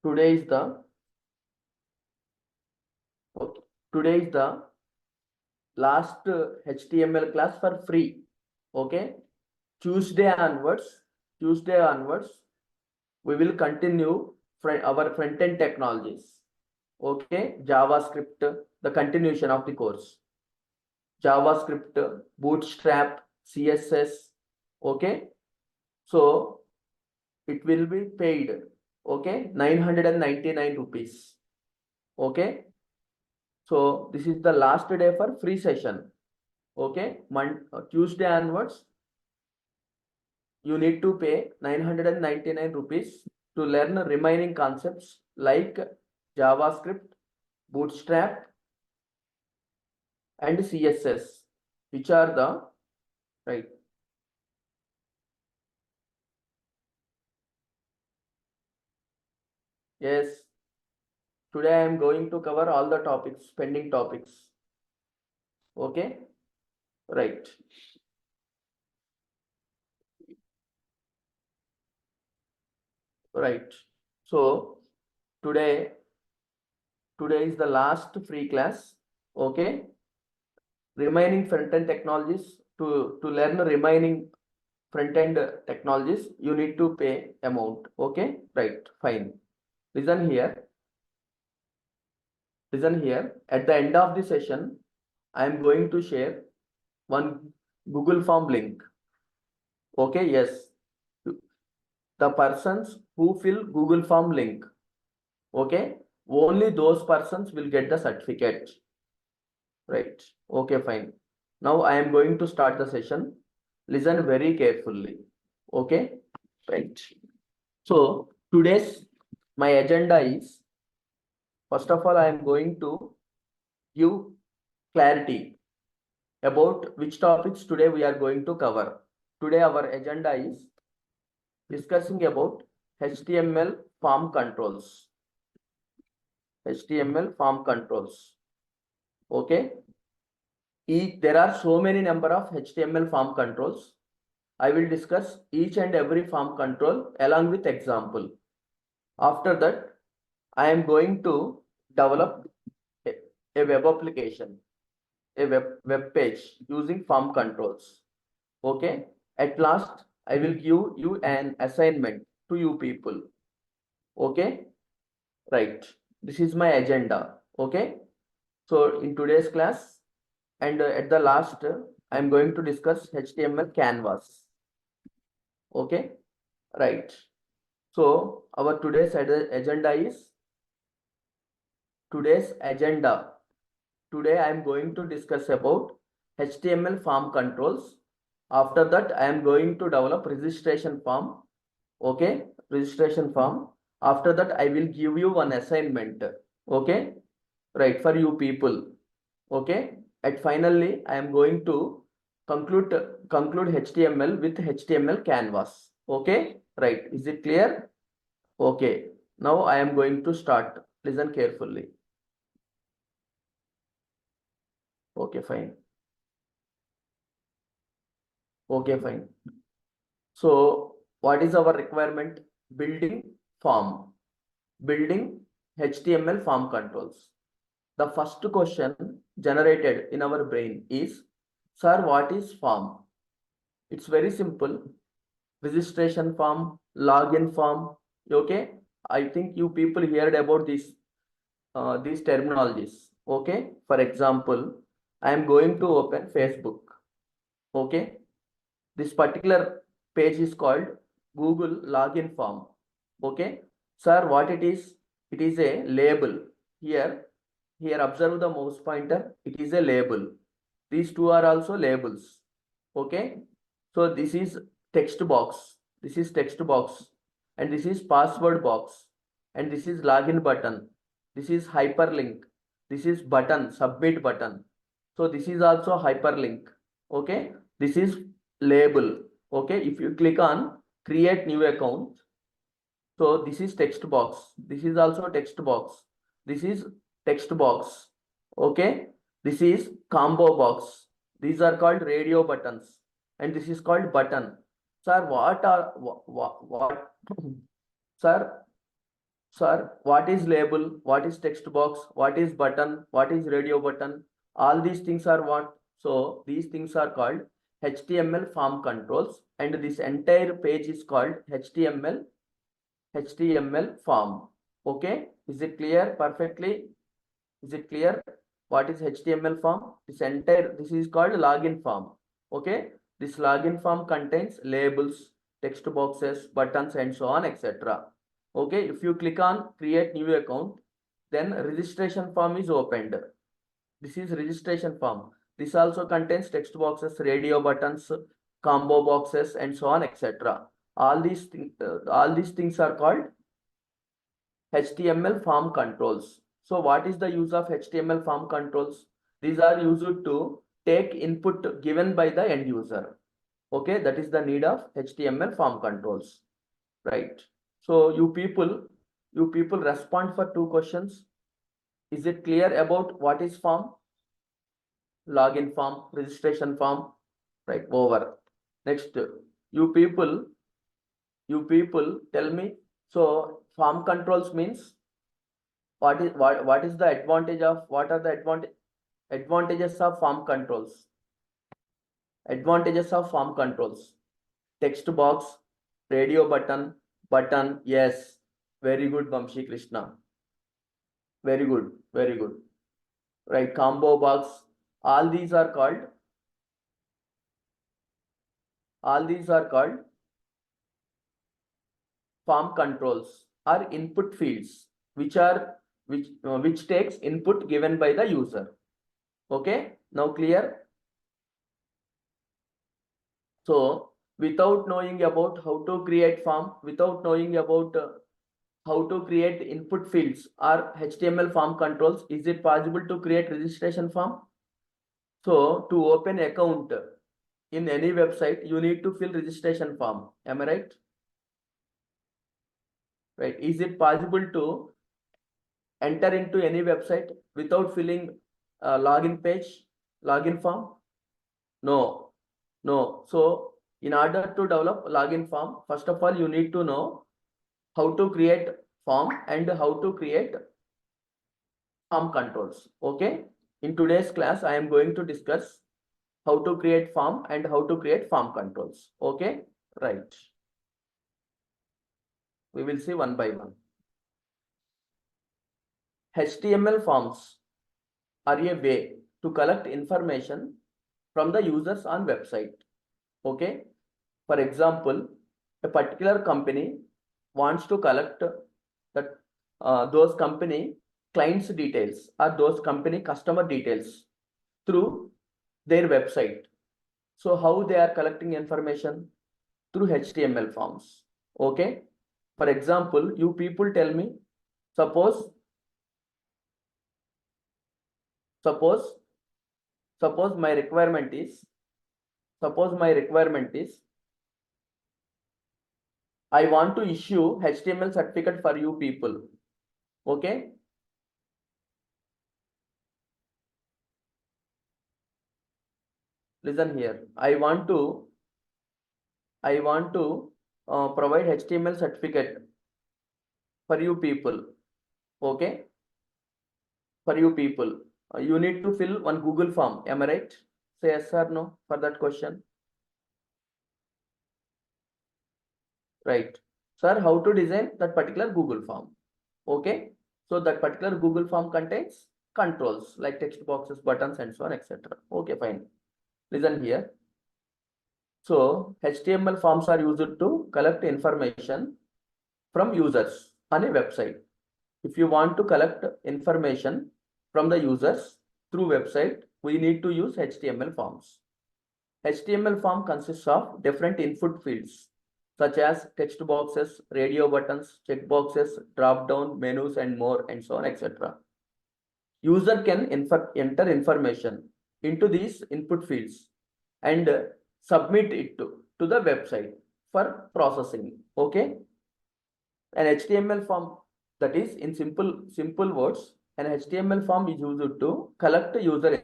today is the okay, today is the last HTML class for free. Okay, Tuesday onwards, we will continue our front-end technologies. Okay, JavaScript, the continuation of the course. JavaScript, Bootstrap, CSS. Okay, so it will be paid. Okay, 999 rupees. Okay, so this is the last day for free session. Okay, Tuesday onwards, you need to pay 999 rupees to learn remaining concepts like JavaScript, Bootstrap, and CSS, which are the right. Yes, today I am going to cover all the topics, pending topics. Okay, right. Right. So today is the last free class. Okay, remaining front-end technologies, to learn remaining front-end technologies, you need to pay amount. Okay, right, fine. Listen here. At the end of the session, I am going to share one Google form link. Okay, yes. The persons who fill Google form link, okay, only those persons will get the certificate. Right. Okay, fine. Now I am going to start the session. Listen very carefully. Okay, right. So today's my agenda is, first of all, I am going to give clarity about which topics today we are going to cover. Today our agenda is discussing about HTML form controls. HTML form controls. Okay. There are so many number of HTML form controls. I will discuss each and every form control along with example. After that, I am going to develop a web application, a web page using form controls. Okay. At last, I will give you an assignment to you people. Okay. Right. This is my agenda. Okay. So in today's class and at the last, I am going to discuss HTML canvas. Okay. Right. So our today's agenda is Today I am going to discuss about HTML form controls. After that, I am going to develop registration form. Okay, registration form. After that, I will give you one assignment. Okay, right, for you people. Okay, and finally, I am going to conclude HTML with HTML canvas. Okay, right. Is it clear? Okay. Now I am going to start. Listen carefully. Okay, fine. Okay, fine. So what is our requirement? Building HTML form controls. The first question generated in our brain is, sir, what is form? It's very simple. Registration form, login form. Okay, I think you people heard about these terminologies. Okay, for example, I am going to open Facebook. Okay, this particular page is called Google login form. Okay, sir, what it is? It is a label. Here observe the mouse pointer. It is a label. These two are also labels. Okay, so this is text box. This is text box, and this is password box, and this is login button. This is hyperlink. This is button, submit button. So this is also hyperlink. Okay, this is label. Okay, if you click on create new account, so this is text box. This is also text box. This is text box. Okay, this is combo box. These are called radio buttons, and this is called button. Sir, what sir, Sir, what is label? What is text box? What is button? What is radio button? All these things are what? So these things are called HTML form controls, and this entire page is called HTML form. Okay, is it clear perfectly? Is it clear? What is HTML form? This is called login form. Okay, this login form contains labels, text boxes, buttons, and so on, etc. Okay, if you click on create new account, then registration form is opened. This is registration form. This also contains text boxes, radio buttons, combo boxes, and so on, etc. All these things are called HTML form controls. So what is the use of HTML form controls? These are used to take input given by the end user. Okay, that is the need of HTML form controls, right? So you people respond for 2 questions. Is it clear about what is form? Login form, registration form, right? Over. Next, you people tell me. So form controls means what is the advantage of, what are the advantages of form controls? Advantages of form controls: text box, radio button. Yes, very good, Vamshi Krishna. Very good, very good. Right, combo box. All these are called form controls, or input fields, which takes input given by the user. Okay, now clear? So without knowing about how to create form, without knowing about how to create input fields or HTML form controls, is it possible to create registration form? So to open account in any website, you need to fill registration form. Am I right? Right. Is it possible to enter into any website without filling login form? No, no. So in order to develop login form, first of all, you need to know how to create form and how to create form controls. Okay. In today's class, I am going to discuss how to create form and how to create form controls. Okay. Right. We will see one by one. HTML forms are a way to collect information from the users on website. Okay. For example, a particular company wants to collect that those company clients details or those company customer details through their website. So how they are collecting information? Through HTML forms. Okay. For example, you people tell me, suppose my requirement is, I want to issue HTML certificate for you people. Okay. Listen here. I want to provide HTML certificate for you people. Okay. For you people, you need to fill one Google form. Am I right? Say yes or no for that question. Right. Sir, how to design that particular Google form? Okay. So that particular Google form contains controls like text boxes, buttons, and so on, etc. Okay, fine. Listen here. So HTML forms are used to collect information from users on a website. If you want to collect information from the users through website, we need to use HTML forms. HTML form consists of different input fields such as text boxes, radio buttons, checkboxes, drop-down menus, and more, and so on, etc. User can enter information into these input fields and submit it to the website for processing. Okay. An HTML form, that is, in simple words, an HTML form is used to collect user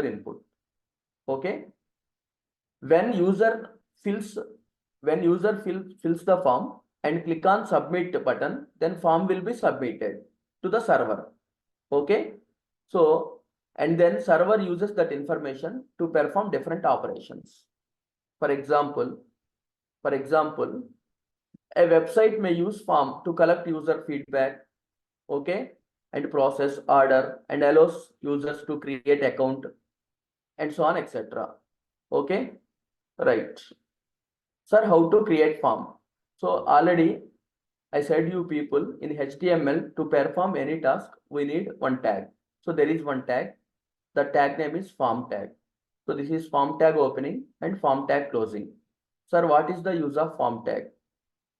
input. Okay. When user fills the form, and click on submit button, then form will be submitted to the server. Okay. So, and then server uses that information to perform different operations. For example, a website may use form to collect user feedback, okay, and process order and allows users to create account and so on, etc. Okay, right. Sir, how to create form? So already I said you people in HTML to perform any task, we need one tag. So there is one tag. The tag name is form tag. So this is form tag opening and form tag closing. Sir, what is the use of form tag?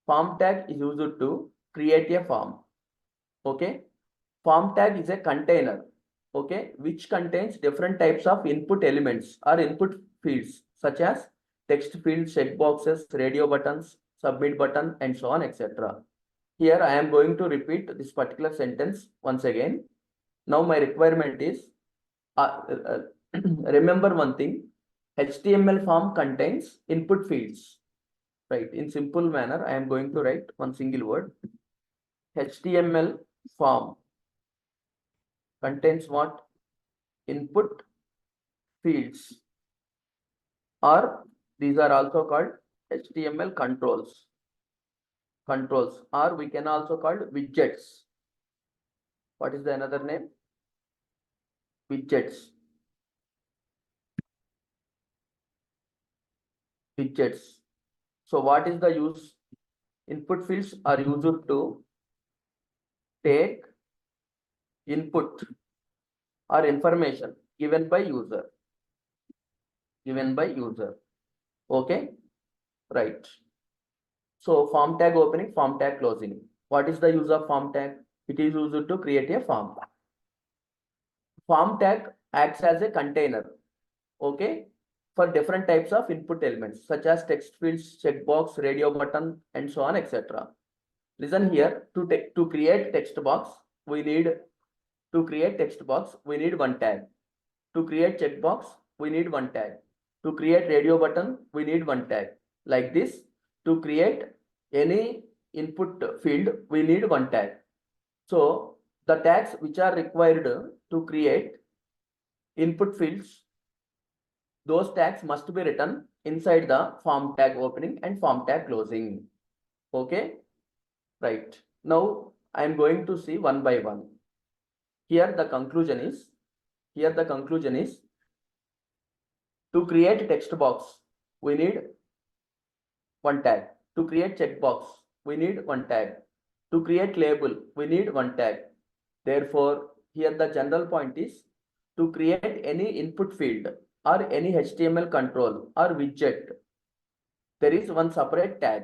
Form tag is used to create a form. Okay. Form tag is a container. Okay. Which contains different types of input elements or input fields such as text fields, checkboxes, radio buttons, submit button, and so on, etc. Here I am going to repeat this particular sentence once again. Now my requirement is remember one thing, HTML form contains input fields, right? In simple manner, I am going to write one single word. HTML form contains what? Input fields, or these are also called HTML controls, or we can also call widgets. What is the another name? Widgets. So what is the use? Input fields are used to take input or information given by user. Okay, right. So form tag opening, form tag closing. What is the use of form tag? It is used to create a form. Form tag acts as a container, okay, for different types of input elements such as text fields, checkbox, radio button, and so on, etc. Listen here, to create text box, we need one tag. To create checkbox, we need one tag. To create radio button, we need one tag. Like this, to create any input field, we need one tag. So the tags which are required to create input fields, those tags must be written inside the form tag opening and form tag closing. Okay, right. Now I am going to see one by one. Here the conclusion is to create text box, we need one tag. To create checkbox, we need one tag. To create label, we need one tag. Therefore, here the general point is to create any input field or any HTML control or widget, there is one separate tag.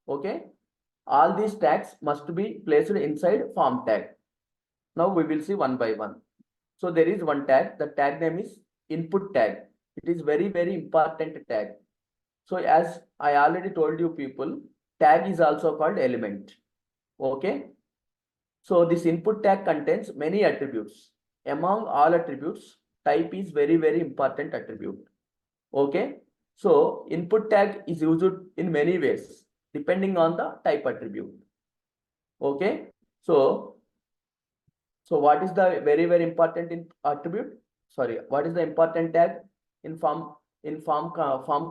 Okay. All these tags must be placed inside form tag. Now we will see one by one. So there is one tag. The tag name is input tag. It is very, very important tag. So as I already told you people, tag is also called element. Okay. So this input tag contains many attributes. Among all attributes, type is very, very important attribute. Okay. So input tag is used in many ways depending on the type attribute. Okay. So what is the very, very important attribute? Sorry, what is the important tag in form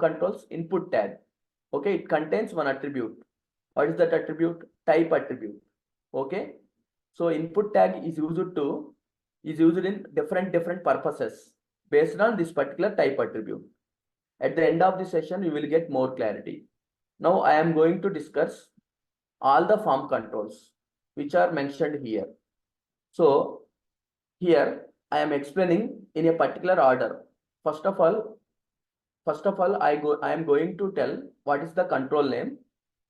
controls? Input tag. Okay, it contains one attribute. What is that attribute? Type attribute. Okay. So input tag is used in different purposes based on this particular type attribute. At the end of the session, you will get more clarity. Now I am going to discuss all the form controls which are mentioned here. So here I am explaining in a particular order. First of all, I am going to tell what is the control name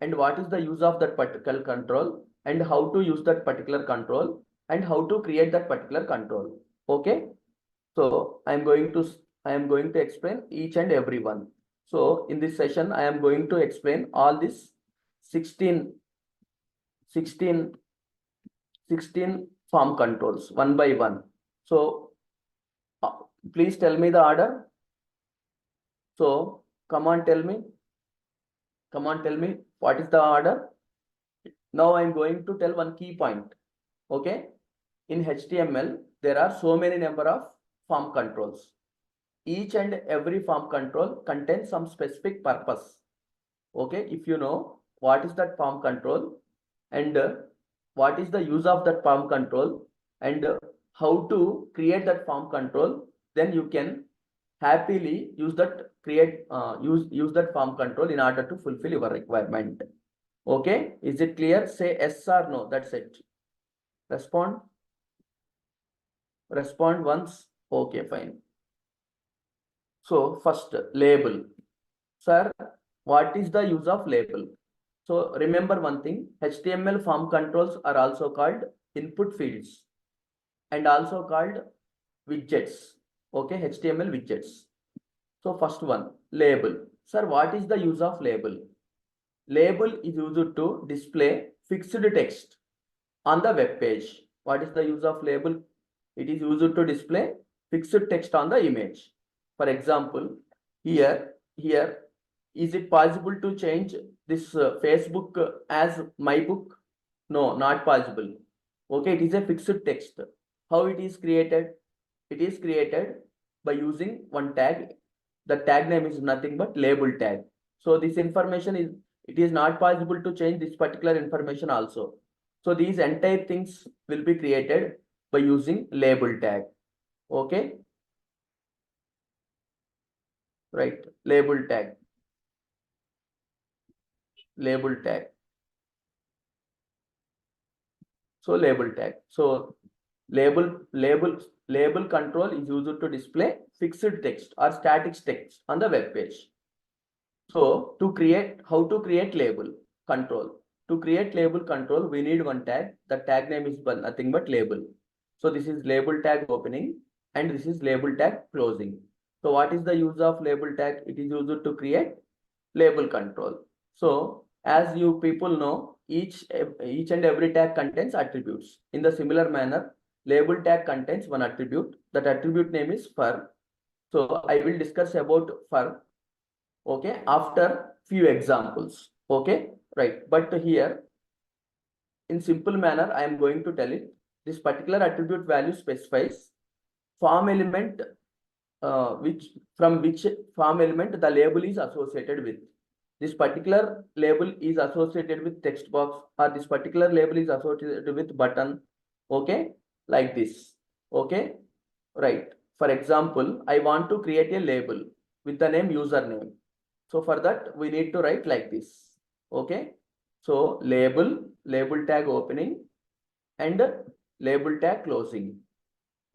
and what is the use of that particular control and how to use that particular control and how to create that particular control. Okay. So I am going to explain each and every one. So in this session, I am going to explain all these 16 form controls one by one. So please tell me the order. So come on, tell me what is the order. Now I'm going to tell one key point. Okay. In HTML, there are so many number of form controls. Each and every form control contains some specific purpose. Okay. If you know what is that form control and what is the use of that form control and how to create that form control, then you can happily use that use that form control in order to fulfill your requirement. Okay, is it clear? Say yes or no. That's it. Respond. Respond once. Okay, fine. So first, label. Sir, what is the use of label? So remember one thing, HTML form controls are also called input fields and also called widgets. Okay, HTML widgets. So first one, label. Sir, what is the use of label? Label is used to display fixed text on the web page. What is the use of label? It is used to display fixed text on the image. For example, here, is it possible to change this Facebook as my book? No, not possible. Okay, it is a fixed text. How it is created? It is created by using one tag. The tag name is nothing but label tag. So this information is, it is not possible to change this particular information also. So these entire things will be created by using label tag. Okay. Right. Label tag. Label tag. So label tag. So label control is used to display fixed text or static text on the web page. So how to create label control. To create label control, we need one tag. The tag name is nothing but label. So this is label tag opening and this is label tag closing. So what is the use of label tag? It is used to create label control. So as you people know, each and every tag contains attributes. In the similar manner, label tag contains one attribute. That attribute name is fur. So I will discuss about fur. Okay, after few examples. Okay, right. But here, in simple manner, I am going to tell it. This particular attribute value specifies form element, which form element the label is associated with. This particular label is associated with text box, or this particular label is associated with button. Okay, like this. Okay, right. For example, I want to create a label with the name username. So for that, we need to write like this. Okay. So label tag opening and label tag closing.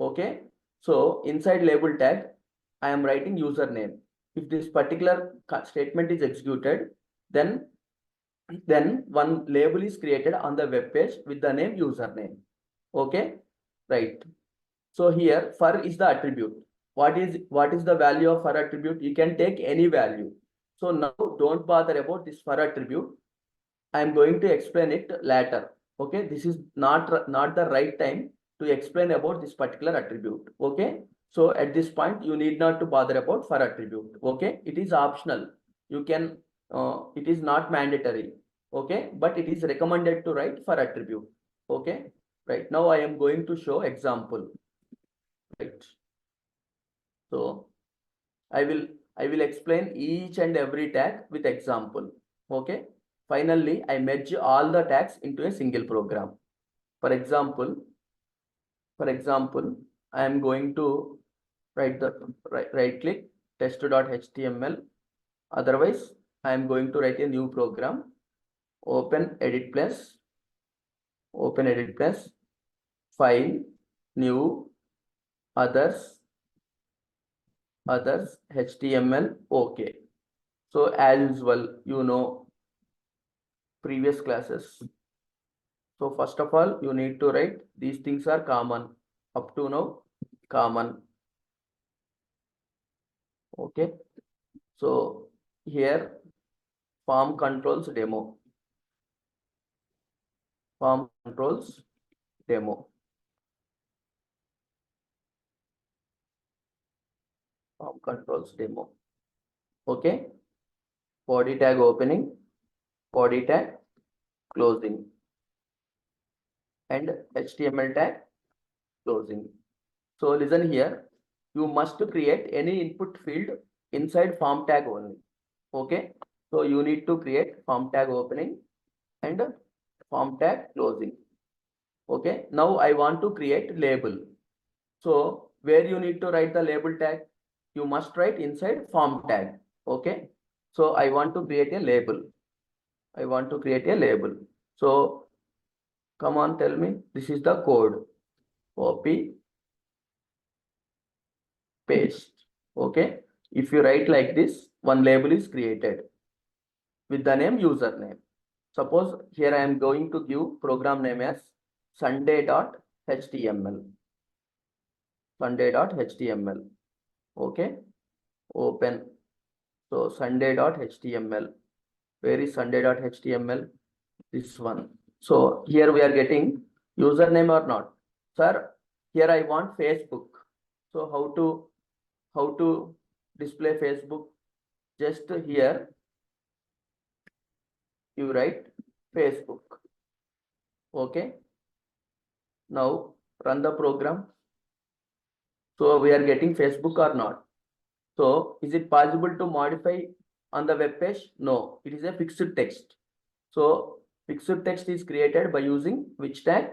Okay. So inside label tag, I am writing username. If this particular statement is executed, then one label is created on the web page with the name username. Okay. Right. So here fur is the attribute. What is the value of fur attribute? You can take any value. So now don't bother about this fur attribute. I am going to explain it later. Okay, this is not the right time to explain about this particular attribute. Okay, so at this point you need not to bother about fur attribute. Okay, it is optional. You can it is not mandatory. Okay, but it is recommended to write fur attribute. Okay, right. Now I am going to show example. Right. So I will explain each and every tag with example. Okay. Finally, I merge all the tags into a single program. For example, I am going to write the right click test.html. Otherwise, I am going to write a new program. Open edit plus file, new, others, HTML. Okay. So as usual, you know previous classes. So first of all, you need to write these things are common up to now, common. Okay. So here form controls demo. Form controls demo. Form controls demo. Okay. Body tag opening, body tag closing. and HTML tag closing. So listen here, you must create any input field inside form tag only. Okay, so you need to create form tag opening and form tag closing. Okay, now I want to create label. So where you need to write the label tag, you must write inside form tag. Okay, so I want to create a label. I want to create a label. So come on, tell me, this is the code. Copy, paste. Okay, if you write like this, one label is created with the name username. Suppose here I am going to give program name as sunday.html. Sunday.html. Okay, open. So sunday.html. Where is sunday.html? This one. So here we are getting username or not. Sir, here I want Facebook. So how to display Facebook? Just here you write Facebook. Okay. Now run the program. So we are getting Facebook or not. So is it possible to modify on the web page? No, it is a fixed text. So fixed text is created by using which tag?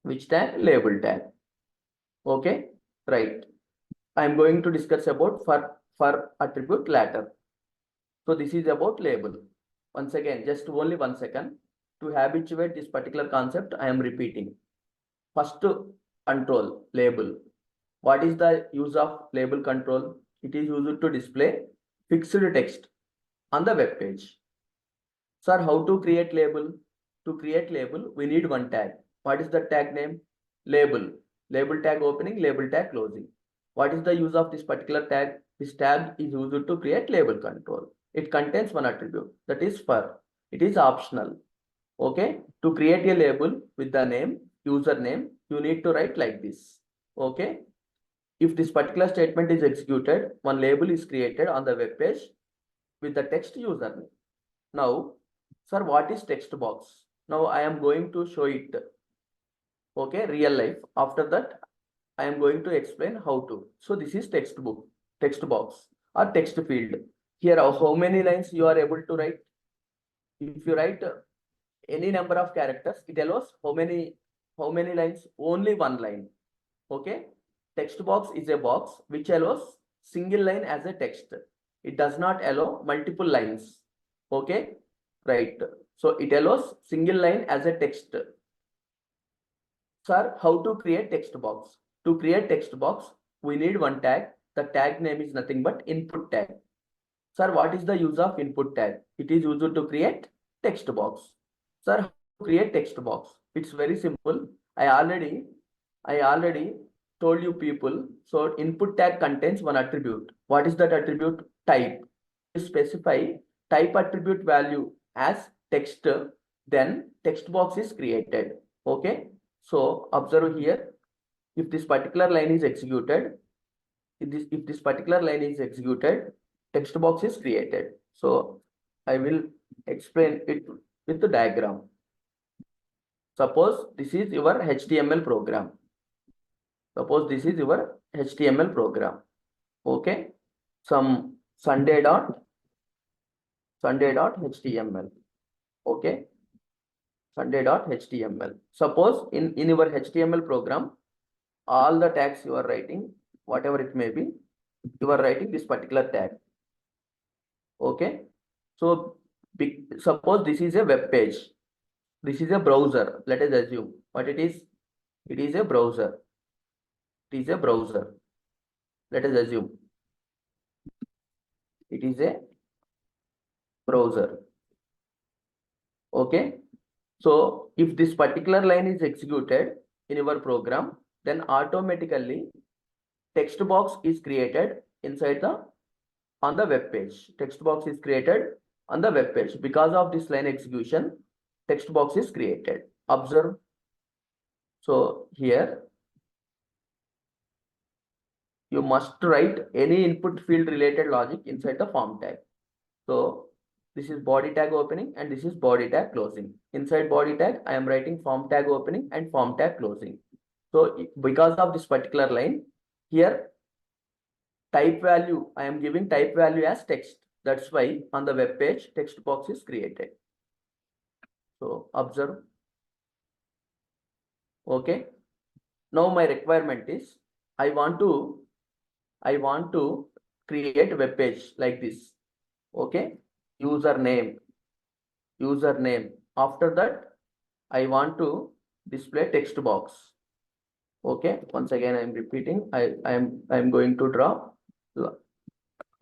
Which tag? Label tag. Okay, right. I am going to discuss about for attribute later. So this is about label. Once again, just only 1 second. To habituate this particular concept, I am repeating. First control, label. What is the use of label control? It is used to display fixed text on the web page. Sir, how to create label? To create label, we need one tag. What is the tag name? Label. Label tag opening, label tag closing. What is the use of this particular tag? This tag is used to create label control. It contains one attribute, that is for. It is optional. Okay, to create a label with the name, username, you need to write like this. Okay, if this particular statement is executed, one label is created on the web page with the text username. Now, sir, what is text box? Now I am going to show it. Okay, real life. After that, I am going to explain how to. So this is text box or text field. Here, how many lines you are able to write? If you write any number of characters, it allows how many lines? Only one line. Okay, text box is a box which allows single line as a text. It does not allow multiple lines. Okay, right. So it allows single line as a text. Sir, how to create text box? To create text box, we need one tag. The tag name is nothing but input tag. Sir, what is the use of input tag? It is used to create text box. Sir, how to create text box? It's very simple. I already told you people. So input tag contains one attribute. What is that attribute? Type. You specify type attribute value as text, then text box is created. Okay. So observe here, if this particular line is executed, if this particular line is executed, text box is created. So I will explain it with the diagram. Suppose this is your HTML program. Suppose this is your HTML program. Okay. Some sunday.html. Okay. Sunday.html. Suppose in your HTML program, all the tags you are writing, whatever it may be, you are writing this particular tag. Okay. So suppose this is a web page. This is a browser. Let us assume what it is. It is a browser. It is a browser. Let us assume it is a browser. Okay. So if this particular line is executed in your program, then automatically text box is created inside on the web page. Text box is created on the web page. Because of this line execution, text box is created. Observe. So here you must write any input field related logic inside the form tag. So This is body tag opening and this is body tag closing. Inside body tag, I am writing form tag opening and form tag closing. So because of this particular line here, type value, I am giving type value as text. That's why on the web page, text box is created. So observe. Okay. Now my requirement is I want to create a web page like this. Okay. Username. After that, I want to display text box. Okay. Once again, I'm repeating. I'm going to draw.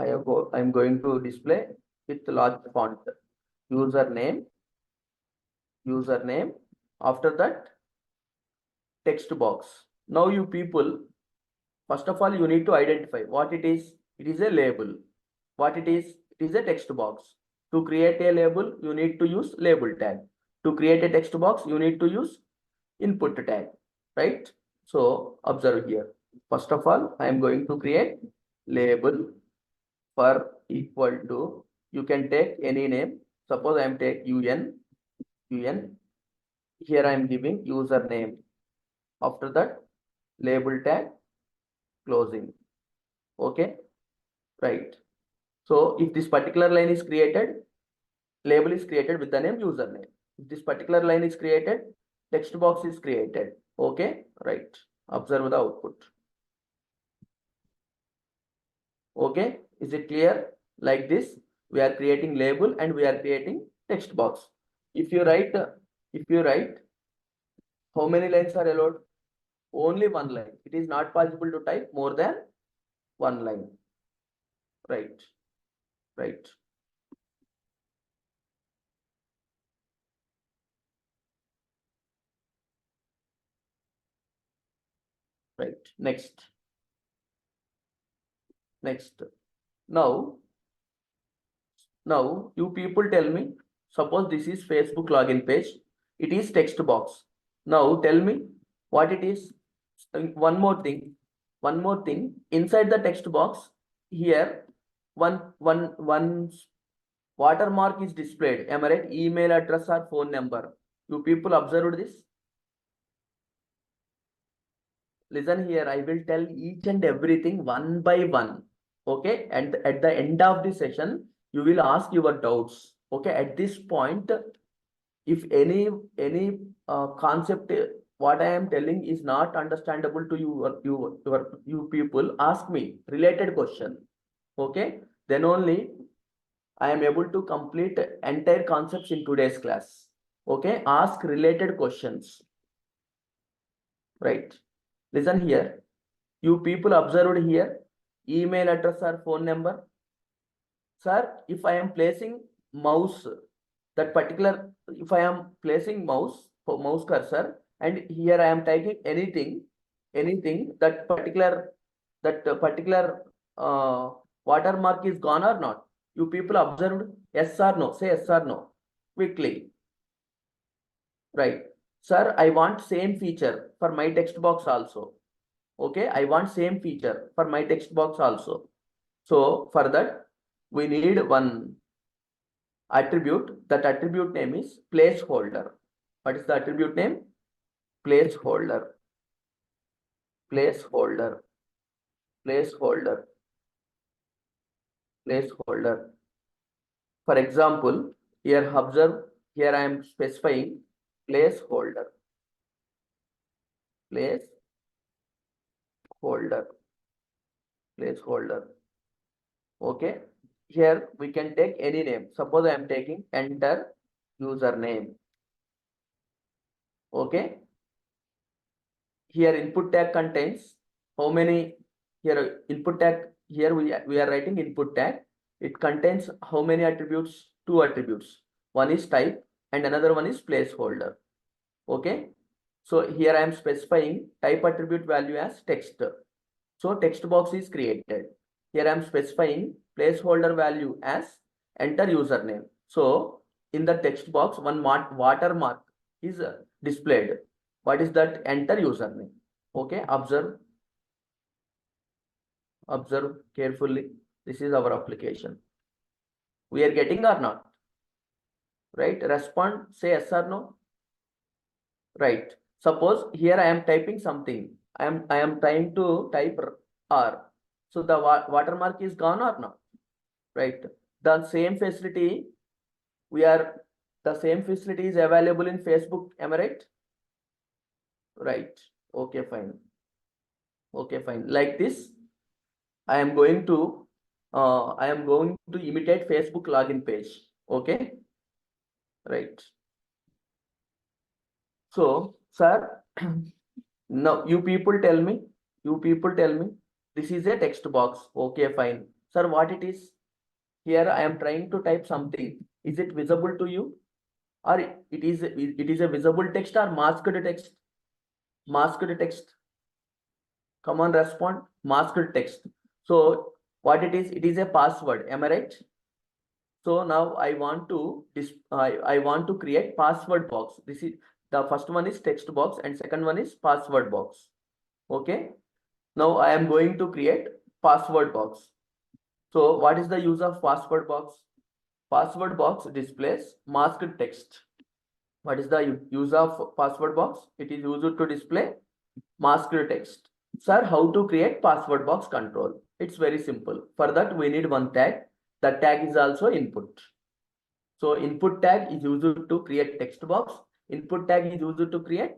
I'm going to display with large font. Username. After that, text box. Now you people, first of all, you need to identify what it is. It is a label. What it is a text box. To create a label, you need to use label tag. To create a text box, you need to use input tag, right? So observe here. First of all, I am going to create label for equal to, you can take any name. Suppose I am take UN. Here I am giving username. After that, label tag closing. Okay, right. So if this particular line is created, label is created with the name username. If this particular line is created, text box is created. Okay, right. Observe the output. Okay, is it clear? Like this, we are creating label and we are creating text box. If you write, how many lines are allowed? Only one line. It is not possible to type more than one line. Right. Right. Right. Next. Now you people tell me, suppose this is Facebook login page. It is text box. Now tell me what it is. One more thing. Inside the text box, here one watermark is displayed. Am I right? Email address or phone number. You people observed this? Listen here, I will tell each and everything one by one. Okay, and at the end of the session, you will ask your doubts. Okay, at this point, if any concept what I am telling is not understandable to you people, ask me related question. Okay, then only I am able to complete entire concepts in today's class. Okay, ask related questions. Right. Listen here. You people observed here, email address or phone number. Sir, if I am placing mouse, if I am placing mouse cursor, and here I am typing anything, that particular watermark is gone or not? You people observed? Yes or no? Say yes or no quickly. Right. Sir, I want same feature for my text box also. Okay, I want same feature for my text box also. So for that, we need one attribute. That attribute name is placeholder. What is the attribute name? Placeholder. Placeholder. For example, here observe, here I am specifying placeholder. Placeholder. Okay. Here we can take any name. Suppose I am taking enter username. Okay. Here input tag contains how many? Here input tag, here we are writing input tag. It contains how many attributes? Two attributes. One is type and another one is placeholder. Okay. So here I am specifying type attribute value as text. So text box is created. Here I am specifying placeholder value as enter username. So in the text box, one watermark is displayed. What is that? Enter username. Okay, observe carefully. This is our application. We are getting or not? right? Respond, say yes or no, right? Suppose here I am typing something. I am trying to type R. So the watermark is gone or no, right? The same facility the same facility is available in Facebook, am I right? Right. Okay, fine. Okay, fine. Like this, I am going to imitate Facebook login page. Okay, right. So, sir, now you people tell me, this is a text box. Okay, fine. Sir, what it is? Here I am trying to type something. Is it visible to you? Or it is a visible text or masked text? Masked text. Come on, respond. Masked text. So what it is? It is a password. Am I right? So now I want to I want to create password box. This is the first one is text box and second one is password box. Okay. Now I am going to create password box. So what is the use of password box? Password box displays masked text. What is the use of password box? It is used to display masked text. Sir, how to create password box control? It's very simple. For that, we need one tag. The tag is also input. So input tag is used to create text box. Input tag is used to create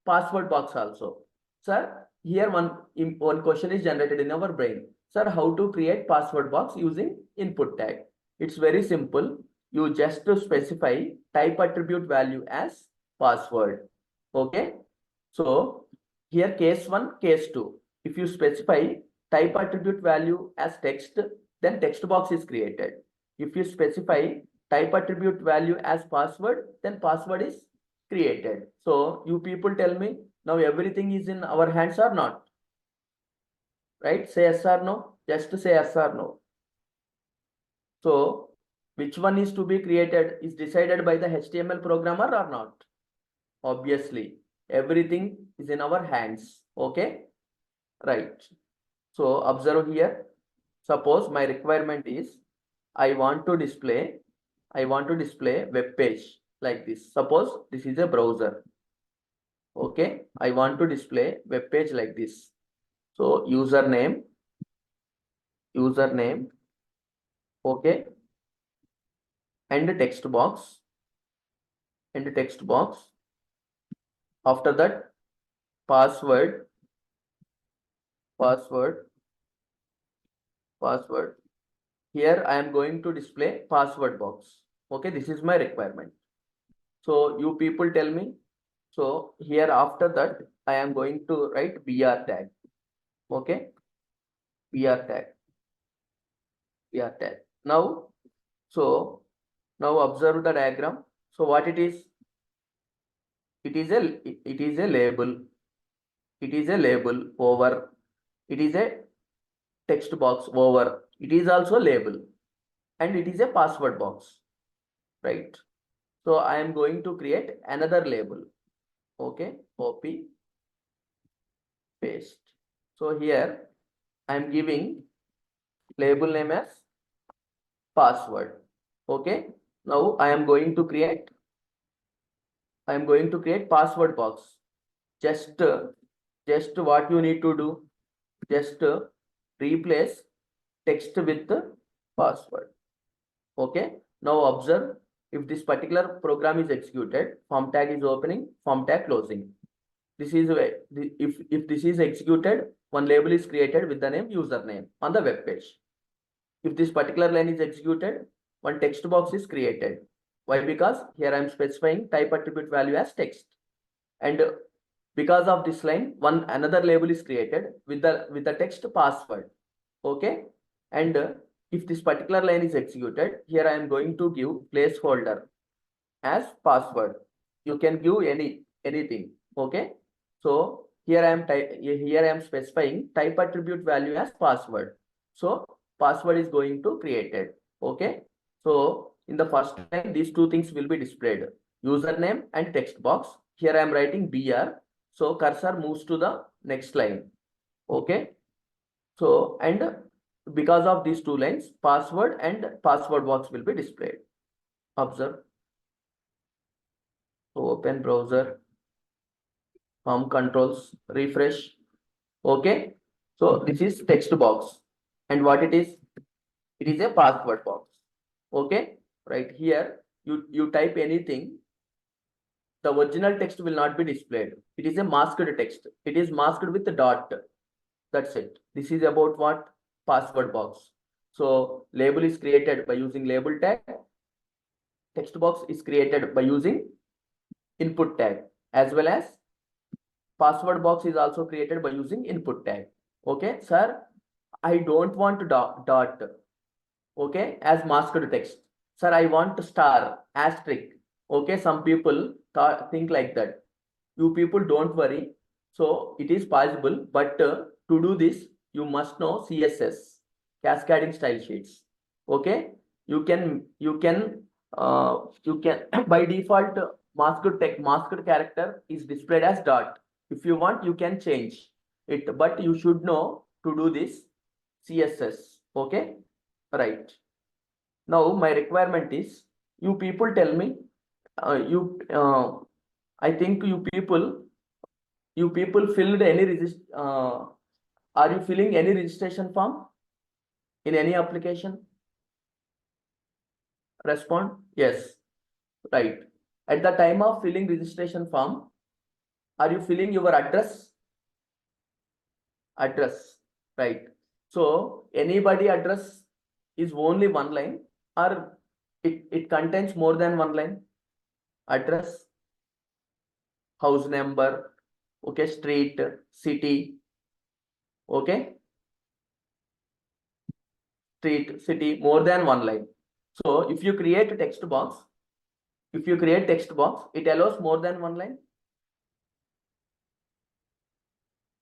password box also. Sir, here one question is generated in our brain. Sir, how to create password box using input tag? It's very simple. You just to specify type attribute value as password. Okay. So here case 1, case 2. If you specify type attribute value as text, then text box is created. If you specify type attribute value as password, then password is created. So you people tell me now everything is in our hands or not? Right? Say yes or no. Just say yes or no. So which one is to be created is decided by the HTML programmer or not? Obviously, everything is in our hands. Okay, right. So observe here. Suppose my requirement is I want to display web page like this. Suppose this is a browser. Okay, I want to display web page like this. So username, okay, and the text box, After that, password. Here I am going to display password box. Okay, this is my requirement. So you people tell me. So here after that, I am going to write BR tag. Okay, BR tag. Now, so now observe the diagram. So what it is? It is a label. It is a label over. It is a text box over. It is also label, and it is a password box, right? So I am going to create another label. Okay, copy, paste. So here I am giving label name as password. Okay, now I am going to create password box. Just what you need to do, just replace text with password. Okay, now observe if this particular program is executed, form tag is opening, form tag closing. This is if this is executed, one label is created with the name username on the web page. If this particular line is executed, one text box is created. Why? Because here I am specifying type attribute value as text, and because of this line, another label is created with the text password. Okay, and if this particular line is executed, here I am going to give placeholder as password. You can give anything. Okay, so here I am specifying type attribute value as password. So password is going to created. Okay, so in the first line, these two things will be displayed: username and text box. Here I am writing BR. So cursor moves to the next line. Okay, so and because of these two lines, password and password box will be displayed. Observe. So open browser, form controls, refresh. Okay. So this is text box. And what it is? It is a password box. Okay. Right here, you type anything, the original text will not be displayed. It is a masked text. It is masked with a dot. That's it. This is about what? Password box. So label is created by using label tag. Text box is created by using input tag, as well as password box is also created by using input tag. Okay, sir, I don't want dot. Okay, as masked text. Sir, I want star, asterisk. Okay, some people think like that. You people don't worry. So it is possible, but to do this, you must know CSS, cascading style sheets. Okay, you can by default masked character is displayed as dot. If you want, you can change it, but you should know to do this CSS. Okay, right. Now my requirement is, you people tell me, I think you people filled any are you filling any registration form in any application? Respond yes. Right. At the time of filling registration form, are you filling your address? Right. So anybody address is only one line, or it contains more than one line? Address, house number, okay, street, city, okay, street, city, more than one line. So if you create a text box, it allows more than one line?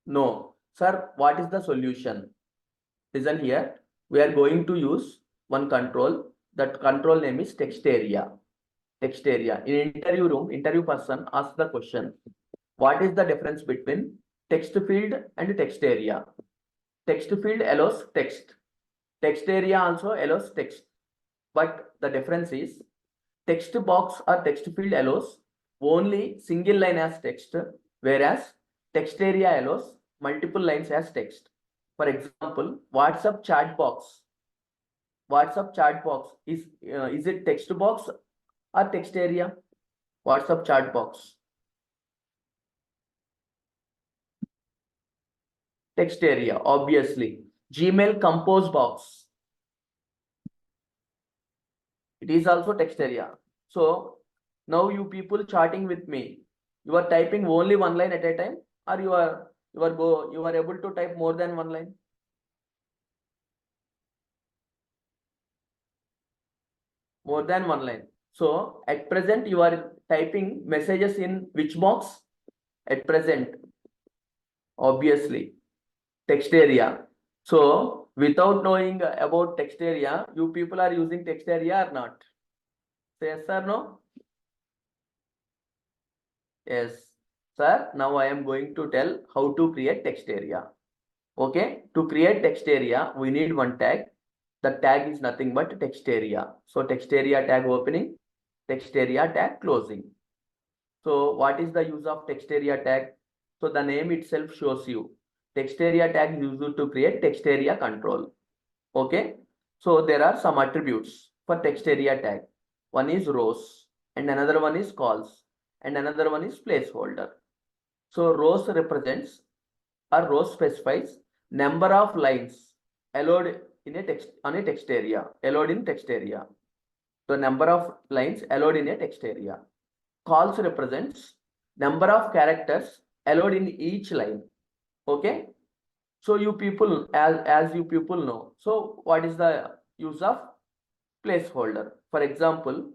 No. Sir, what is the solution? Listen here. We are going to use one control. That control name is text area. Text area. In interview room, interview person asks the question, what is the difference between text field and text area? Text field allows text. Text area also allows text. But the difference is, text box or text field allows only single line as text, whereas text area allows multiple lines as text. For example, WhatsApp chat box. WhatsApp chat box is it text box or text area? WhatsApp chat box, text area, obviously. Gmail compose box, it is also text area. So now you people chatting with me, you are typing only one line at a time, or you are able to type more than one line? More than one line. So at present you are typing messages in which box? At present, obviously, text area. So without knowing about text area, you people are using text area or not? Say yes or no? Yes. Sir, now I am going to tell how to create text area. Okay, to create text area, we need one tag. The tag is nothing but text area. So text area tag opening, text area tag closing. So what is the use of text area tag? So the name itself shows you. Text area tag is used to create text area control. Okay. So there are some attributes for text area tag. One is rows and another one is calls and another one is placeholder. So rows represents or rows specifies number of lines allowed in a text on a text area, allowed in text area. So number of lines allowed in a text area. Calls represents number of characters allowed in each line. Okay. So you people, as you people know, so what is the use of placeholder? For example,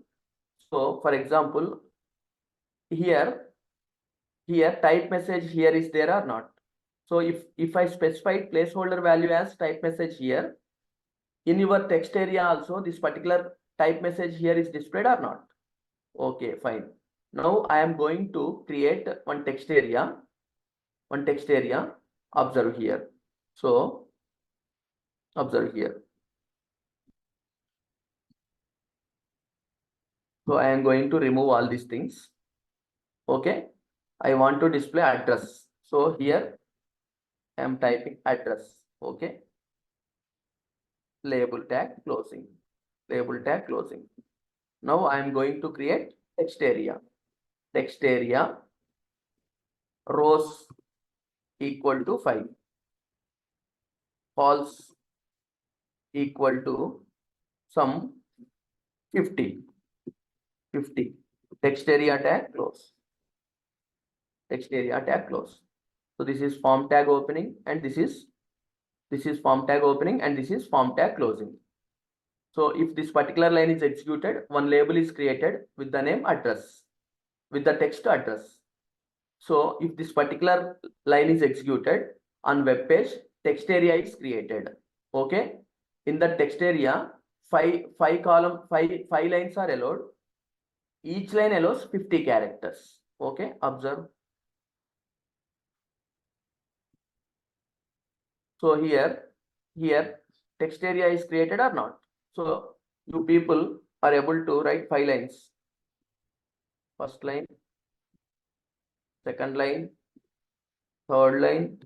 here type message here is there or not? So if I specify placeholder value as type message here, in your text area also this particular type message here is displayed or not? Okay, fine. Now I am going to create one text area. Observe here. So observe here. So I am going to remove all these things. Okay, I want to display address. So here I am typing address. Okay, label tag closing, label tag closing. Now I am going to create text area. Text area rows equal to 5, false equal to some 50. Text area tag close. Text area tag close. So this is form tag opening, and this is form tag opening, and this is form tag closing. So if this particular line is executed, one label is created with the name address, with the text address. So if this particular line is executed on web page, text area is created. Okay. In the text area, five lines are allowed. Each line allows 50 characters. Okay. Observe. So here text area is created or not. So you people are able to write 5 lines. First line, second line, third line,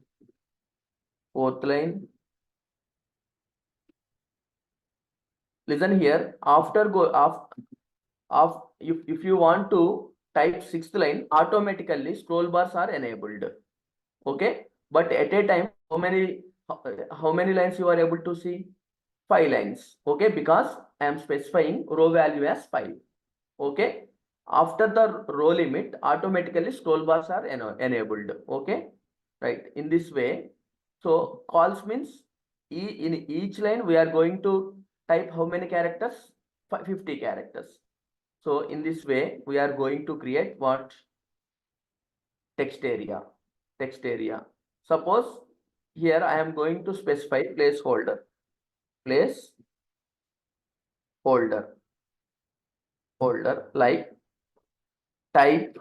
fourth line. Listen here. If you want to type sixth line, automatically scroll bars are enabled. Okay, but at a time, how many lines you are able to see? 5 lines. Okay, because I am specifying row value as 5. Okay, after the row limit, automatically scroll bars are enabled. Okay, right. In this way, so calls means in each line we are going to type how many characters? 50 characters. So in this way, we are going to create what? Text area. Text area. Suppose here I am going to specify placeholder. Placeholder. Holder like type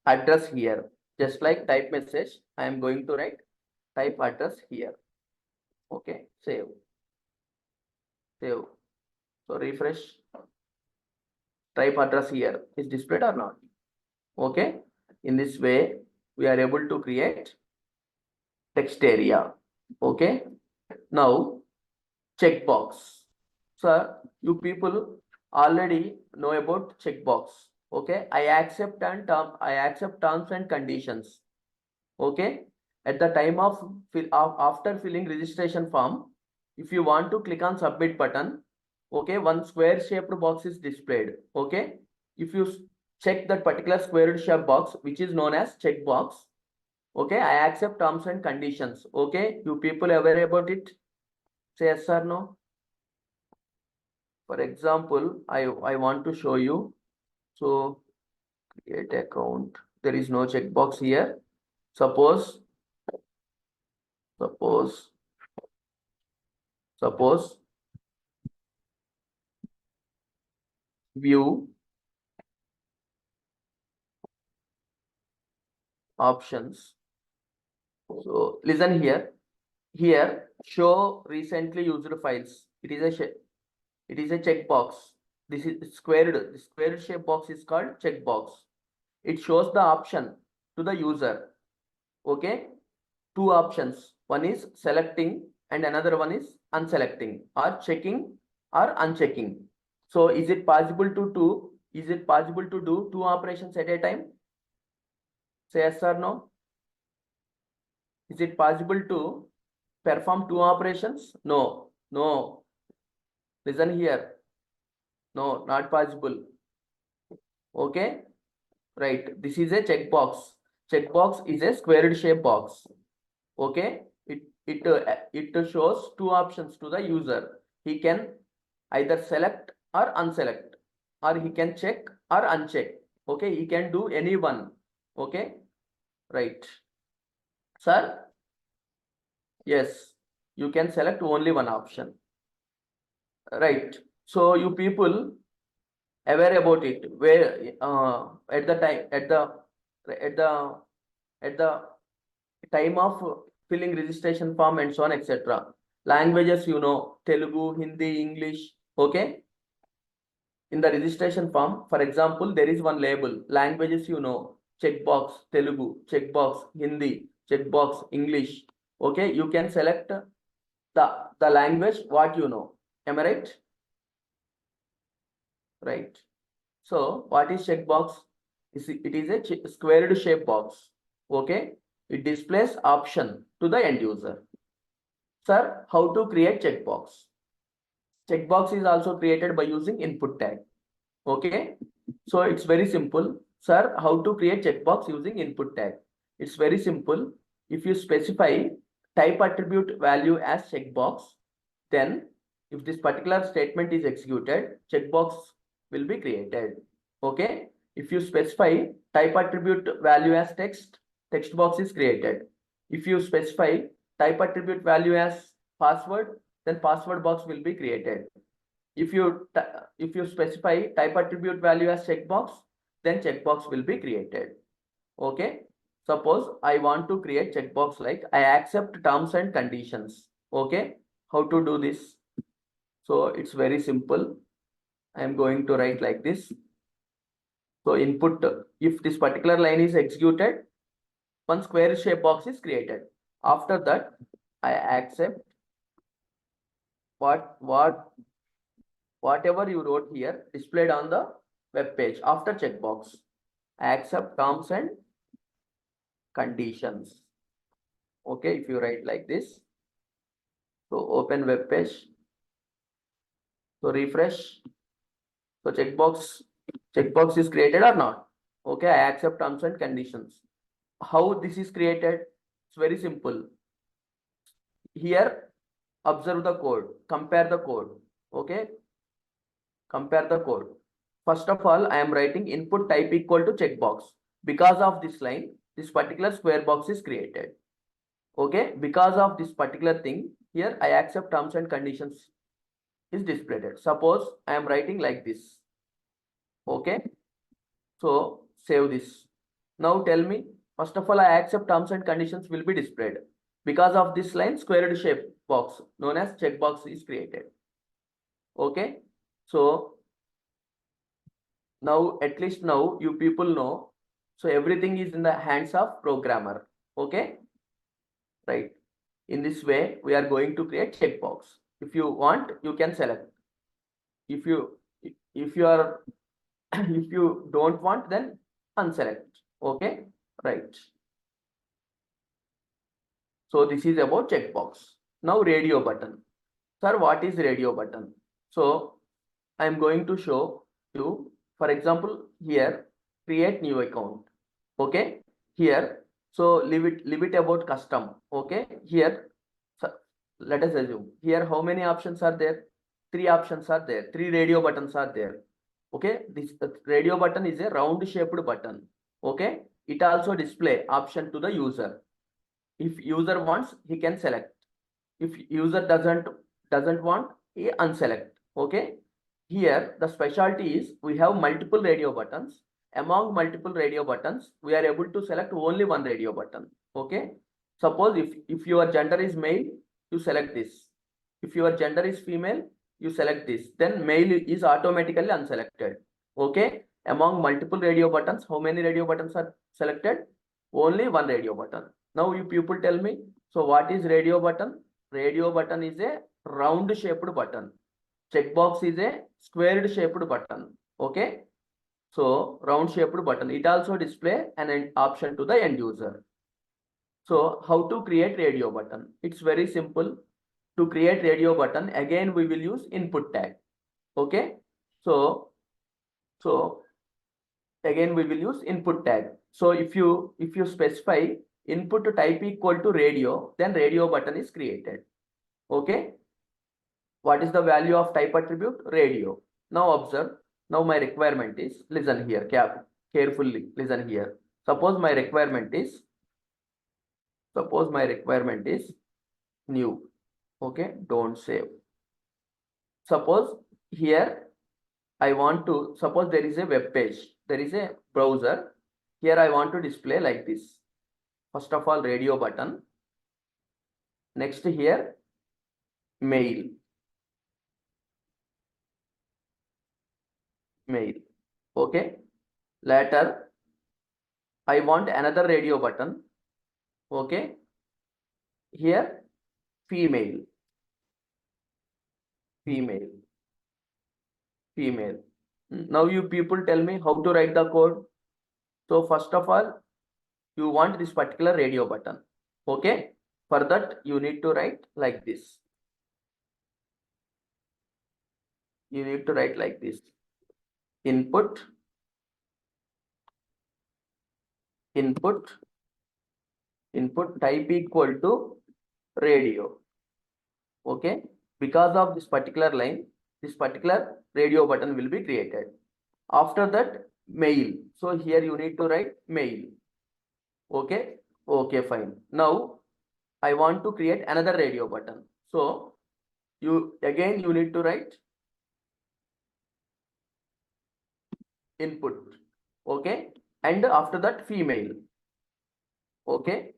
address here. Just like type message, I am going to write type address here. Okay, save. So refresh. Type address here is displayed or not? Okay, in this way we are able to create text area. Okay, now checkbox. Sir, you people already know about checkbox. Okay, I accept terms and conditions. Okay, at the time of after filling registration form, if you want to click on submit button, okay, one square shaped box is displayed. Okay, if you check that particular square shaped box, which is known as checkbox, okay, I accept terms and conditions. Okay, you people aware about it? Say yes or no. For example, I want to show you. So create account. There is no checkbox here. Suppose view options. So listen here. Here show recently used files. It is a checkbox. This is squared. The square shape box is called checkbox. It shows the option to the user. Okay, 2 options. One is selecting and another one is unselecting, or checking or unchecking. So is it possible to do 2 operations at a time? Say yes or no. Is it possible to perform 2 operations? No. Listen here. No, not possible. Okay, right. This is a checkbox. Checkbox is a squared shape box. Okay, it shows 2 options to the user. He can either select or unselect, or he can check or uncheck. Okay, he can do any one. Okay, right. Sir, yes, you can select only one option. Right. So you people aware about it, where at the time of filling registration form and so on, etc. Languages, you know, Telugu, Hindi, English. Okay, in the registration form, for example, there is one label, languages, checkbox, Telugu, checkbox, Hindi, checkbox, English. Okay, you can select the language what you know. Am I right? Right. So what is checkbox? It is a squared shape box. Okay, it displays option to the end user. Sir, how to create checkbox? Checkbox is also created by using input tag. Okay, so it's very simple. Sir, how to create checkbox using input tag? It's very simple. If you specify type attribute value as checkbox, then if this particular statement is executed, checkbox will be created. Okay, if you specify type attribute value as text, text box is created. If you specify type attribute value as password, then password box will be created. If you specify type attribute value as checkbox, then checkbox will be created. Okay, suppose I want to create checkbox like I accept terms and conditions. Okay, how to do this? So it's very simple. I am going to write like this. So input, if this particular line is executed, one square shape box is created. After that, I accept whatever you wrote here displayed on the web page after checkbox. I accept terms and conditions. Okay, if you write like this, so open web page, so refresh. So checkbox is created or not? Okay, I accept terms and conditions. How this is created? It's very simple. Here, observe the code, compare the code. Okay, compare the code. First of all, I am writing input type equal to checkbox. Because of this line, this particular square box is created. Okay, because of this particular thing, here I accept terms and conditions is displayed. Suppose I am writing like this. Okay, so save this. Now tell me, first of all, I accept terms and conditions will be displayed. Because of this line, squared shape box known as checkbox is created. Okay, so now at least now you people know. So everything is in the hands of programmer. Okay, right. In this way, we are going to create checkbox. If you want, you can select. If you are if you don't want, then unselect. Okay, right. So this is about checkbox. Now radio button. Sir, what is radio button? So I am going to show you, for example, here, create new account. Okay, here, so leave it about custom. Okay, here, so let us assume here how many options are there? 3 options are there, 3 radio buttons are there. Okay, this radio button is a round shaped button. Okay, it also display option to the user. If user wants, he can select. If user doesn't want, he unselect. Okay, here the specialty is we have multiple radio buttons. Among multiple radio buttons, we are able to select only one radio button. Okay, suppose if your gender is male, you select this. If your gender is female, you select this. Then male is automatically unselected. Okay, among multiple radio buttons, how many radio buttons are selected? Only one radio button. Now you people tell me, so what is radio button? Radio button is a round shaped button. Checkbox is a squared shaped button. Okay, so round shaped button. It also display an option to the end user. So how to create radio button? It's very simple. To create radio button, again we will use input tag. Okay, so again we will use input tag. So if you specify input type equal to radio, then radio button is created. Okay, what is the value of type attribute? Radio. Now observe. Now my requirement is, listen here carefully, listen here. Suppose my requirement is new. Okay, don't save. Suppose here I want to, suppose there is a web page, there is a browser. Here I want to display like this. First of all, radio button. Next here, mail. male. Okay. Later, I want another radio button. Okay. Here, female, female, female. Now you people tell me how to write the code. So first of all, you want this particular radio button. Okay. For that, you need to write like this. You need to write like this. Input, input, input type equal to radio. Okay. Because of this particular line, this particular radio button will be created. After that, mail. So here you need to write mail. Okay. Okay, fine. Now I want to create another radio button. So you need to write input. Okay. And after that, female. Okay.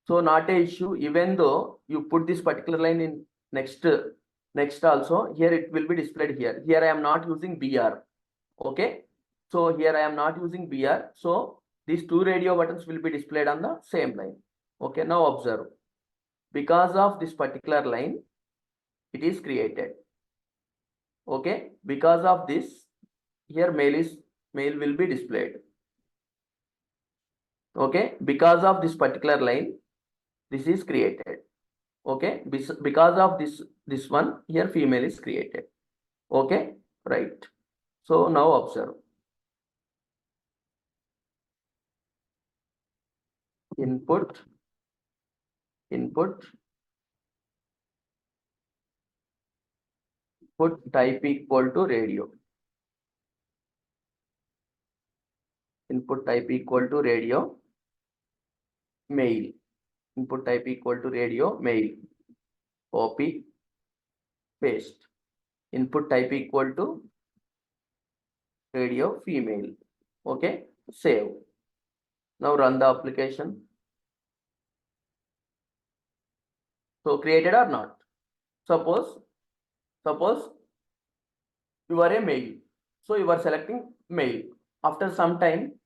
So not a issue, even though you put this particular line in next also, here it will be displayed here. Here I am not using BR. Okay. So here I am not using BR. So these two radio buttons will be displayed on the same line. Okay. Now observe. Because of this particular line, it is created. Okay. Because of this, here mail will be displayed. Okay. Because of this particular line, this is created. Okay. Because of this one, here female is created. Okay. Right. So now observe. Input, put type equal to radio. Input type equal to radio, mail. Input type equal to radio, mail. Copy, paste. Input type equal to radio, female. Okay, save. Now run the application. So created or not? Suppose you are a male. So you are selecting male. After some time,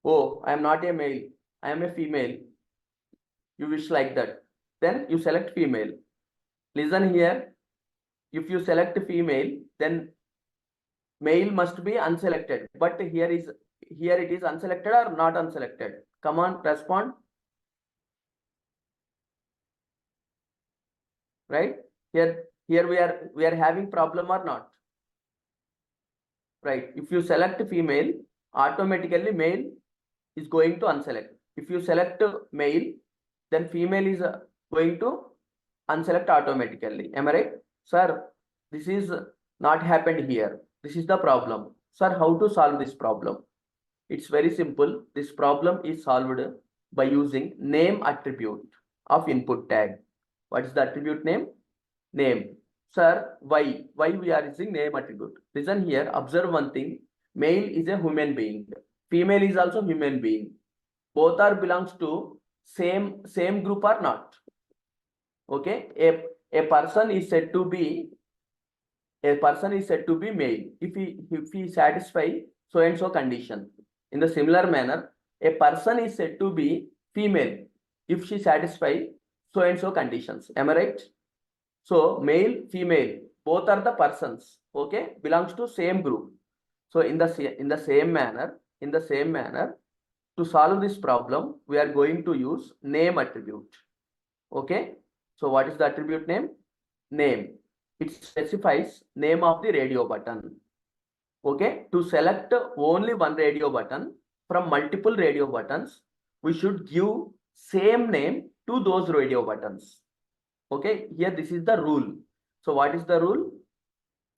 oh, I am not a male, I am a female. You wish like that. Then you select female. Listen here. If you select female, then male must be unselected. But here it is unselected or not unselected? Come on, respond. Right? Here we are having problem or not? Right. If you select female, automatically male is going to unselect. If you select male, then female is going to unselect automatically. Am I right? Sir, this is not happened here. This is the problem. Sir, how to solve this problem? It's very simple. This problem is solved by using name attribute of input tag. What is the attribute name? Name. Sir, why we are using name attribute? Listen here, observe one thing. Male is a human being. Female is also human being. Both are belongs to same group or not? Okay. A person is said to be male if he satisfy so and so condition. In the similar manner, a person is said to be female if she satisfy so and so conditions. Am I right? So male, female, both are the persons. Okay, belongs to same group. So in the same manner, to solve this problem, we are going to use name attribute. Okay. So what is the attribute name? Name. It specifies name of the radio button. Okay. To select only one radio button from multiple radio buttons, we should give same name to those radio buttons. Okay. Here this is the rule. So what is the rule?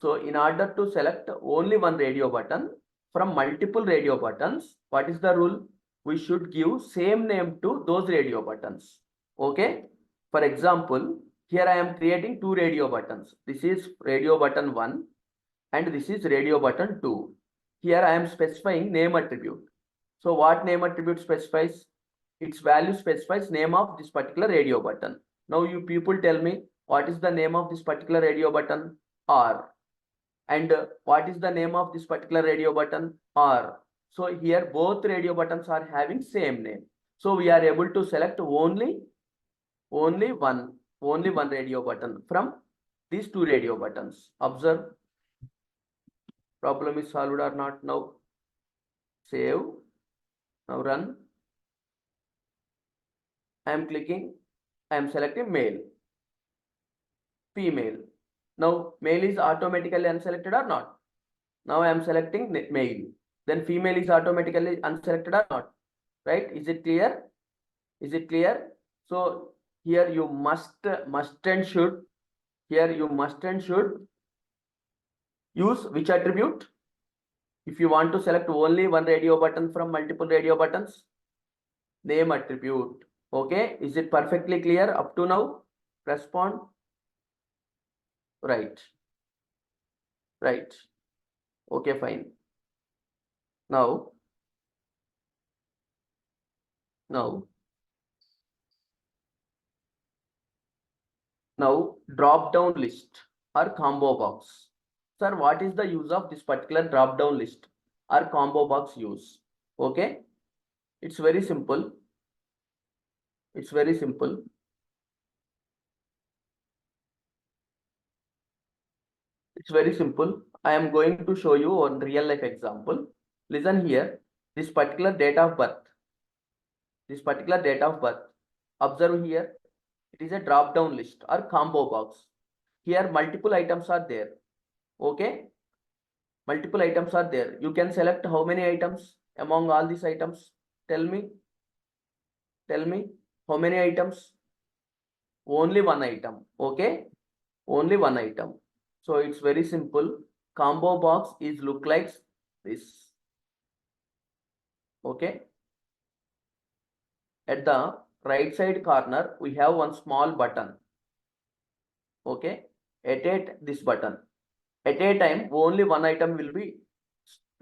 So in order to select only one radio button from multiple radio buttons, what is the rule? We should give same name to those radio buttons. Okay. For example, here I am creating two radio buttons. This is radio button 1 and this is radio button 2. Here I am specifying name attribute. So what name attribute specifies? Its value specifies name of this particular radio button. Now you people tell me what is the name of this particular radio button? R. And what is the name of this particular radio button? R. So here both radio buttons are having same name. So we are able to select only one radio button from these two radio buttons. Observe. Problem is solved or not now? Save. Now run. I am clicking. I am selecting male, female. Now male is automatically unselected or not? Now I am selecting male. Then female is automatically unselected or not? Right? Is it clear? Is it clear? So here you must and should. Here you must and should use which attribute? If you want to select only one radio button from multiple radio buttons, name attribute. Okay, is it perfectly clear up to now? Respond. Right. Right. Okay, fine. Now drop down list or combo box. Sir, what is the use of this particular drop down list or combo box use? Okay, it's very simple. It's very simple. It's very simple. I am going to show you one real life example. Listen here. This particular date of birth. This particular date of birth. Observe here. It is a drop down list or combo box. Here multiple items are there. Okay. Multiple items are there. You can select how many items among all these items. Tell me. Tell me how many items? Only one item. Okay. Only one item. So it's very simple. Combo box is look like this. Okay. At the right side corner, we have one small button. Okay. At this button. At a time, only one item will be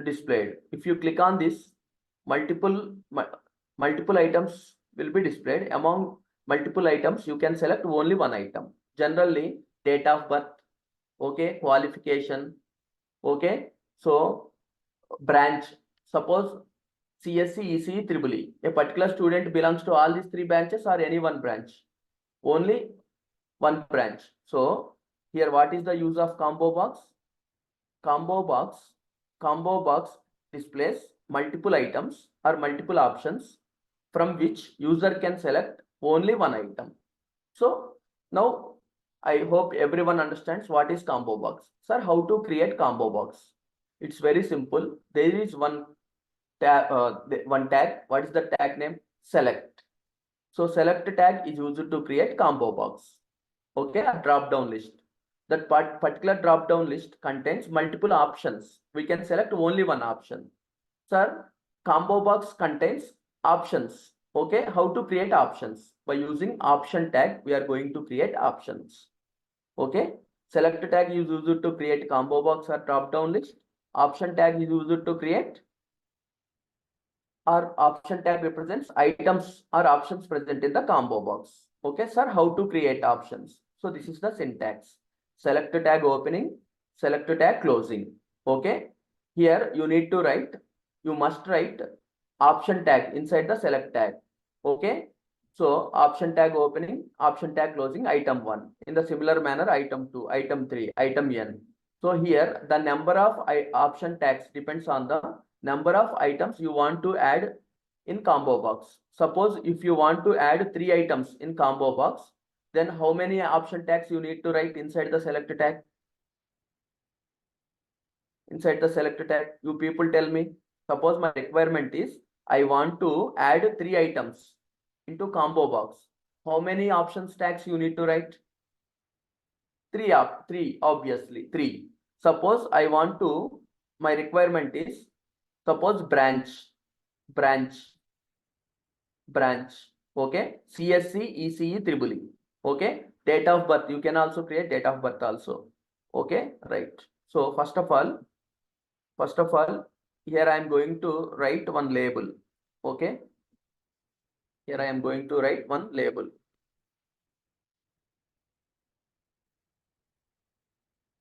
displayed. If you click on this, multiple items will be displayed. Among multiple items, you can select only one item. Generally, date of birth, okay, qualification, okay. So branch, suppose CSC, ECE, Triple E. A particular student belongs to all these three branches or any one branch? Only one branch. So here, what is the use of combo box? Combo box displays multiple items or multiple options from which user can select only one item. So now I hope everyone understands what is combo box. Sir, how to create combo box? It's very simple. There is one tag. What is the tag name? Select. So select tag is used to create combo box. Okay, a drop down list. That particular drop down list contains multiple options. We can select only one option. Sir, combo box contains options. Okay, how to create options? By using option tag, we are going to create options. Okay, select tag is used to create combo box or drop down list. Option tag is used to create, or option tag represents items or options present in the combo box. Okay, sir, how to create options? So this is the syntax. Select tag opening, select tag closing. Okay, here you need to write, you must write option tag inside the select tag. Okay, so option tag opening, option tag closing, item 1. In the similar manner, item 2, item 3, item n. So here the number of option tags depends on the number of items you want to add in combo box. Suppose if you want to add 3 items in combo box, then how many option tags you need to write inside the select tag? Inside the select tag, you people tell me. Suppose my requirement is I want to add 3 items into combo box. How many options tags you need to write? 3 obviously 3. Suppose I want to, my requirement is, suppose branch. Okay, CSC, ECE, Triple E. Okay, date of birth, you can also create date of birth also. Okay, right. So first of all, here I am going to write one label. Okay, here I am going to write one label.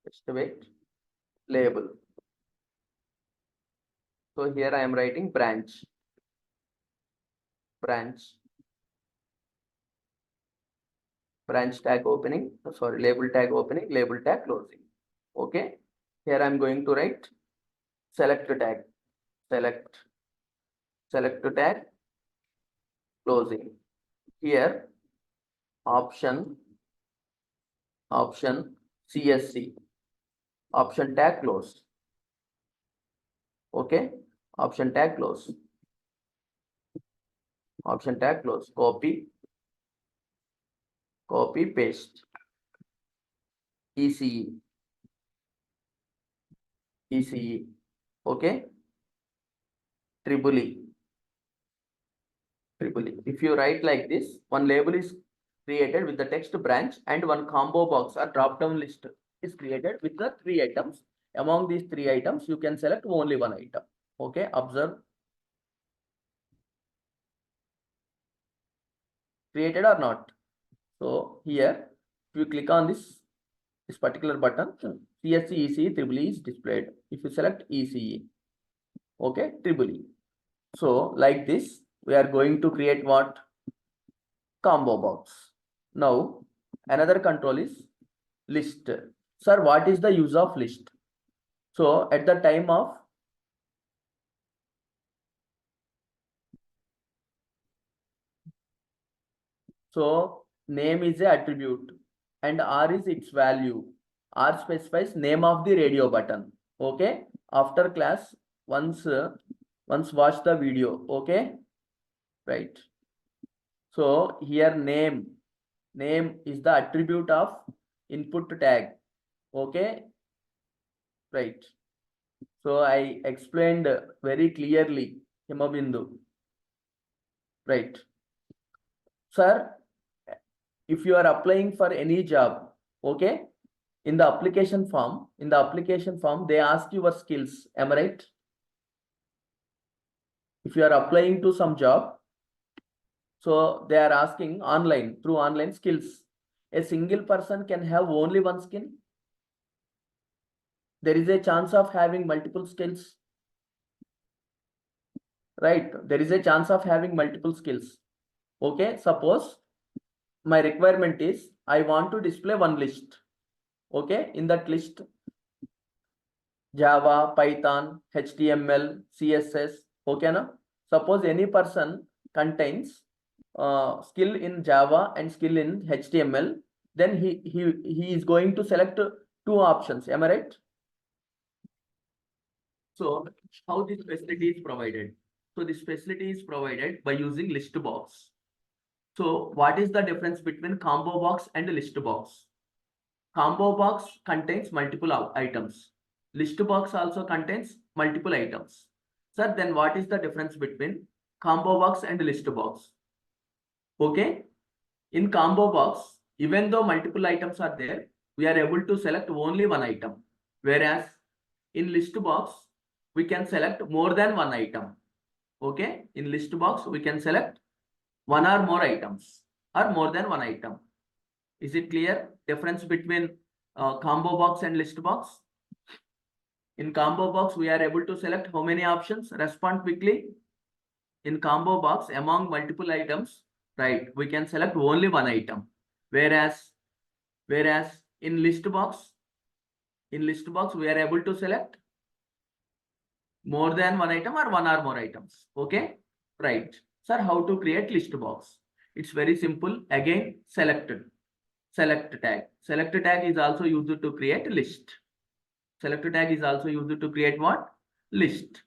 Just wait. label. So here I am writing branch, branch tag opening, sorry, label tag opening, label tag closing. Okay. Here I am going to write select tag, select tag closing. Here option CSC, option tag close. Okay, option tag close, option tag close, copy paste, ECE, okay, triple E. If you write like this, one label is created with the text branch and one combo box or drop down list is created with the 3 items. Among these 3 items, you can select only one item. Okay, observe. Created or not? So here, if you click on this particular button, CSC ECE triple E is displayed. If you select ECE, okay, triple E. So like this, we are going to create what? Combo box. Now, another control is list. Sir, what is the use of list? So at the time of name is a attribute and R is its value. R specifies name of the radio button. Okay. After class, once watch the video. Okay. Right. So here name is the attribute of input tag. Okay. Right. So I explained very clearly, Himabindu. Right. Sir, if you are applying for any job, okay, in the application form, they ask your skills. Am I right? If you are applying to some job, so they are asking through online skills. A single person can have only one skill. There is a chance of having multiple skills. Right? There is a chance of having multiple skills. Okay, suppose my requirement is I want to display one list. Okay, in that list, Java, Python, HTML, CSS. Okay, na? Suppose any person contains skill in Java and skill in HTML, then he is going to select 2 options. Am I right? So how this facility is provided? So this facility is provided by using list box. So what is the difference between combo box and list box? Combo box contains multiple items. List box also contains multiple items. Sir, then what is the difference between combo box and list box? Okay. In combo box, even though multiple items are there, we are able to select only one item. Whereas in list box, we can select more than one item. Okay. In list box, we can select one or more items or more than one item. Is it clear? Difference between combo box and list box? In combo box, we are able to select how many options? Respond quickly. In combo box, among multiple items, right, we can select only one item. Whereas in list box, we are able to select more than one item or one or more items. Okay, right. Sir, how to create list box? It's very simple. Again, select tag. Select tag is also used to create list. Select tag is also used to create what? List.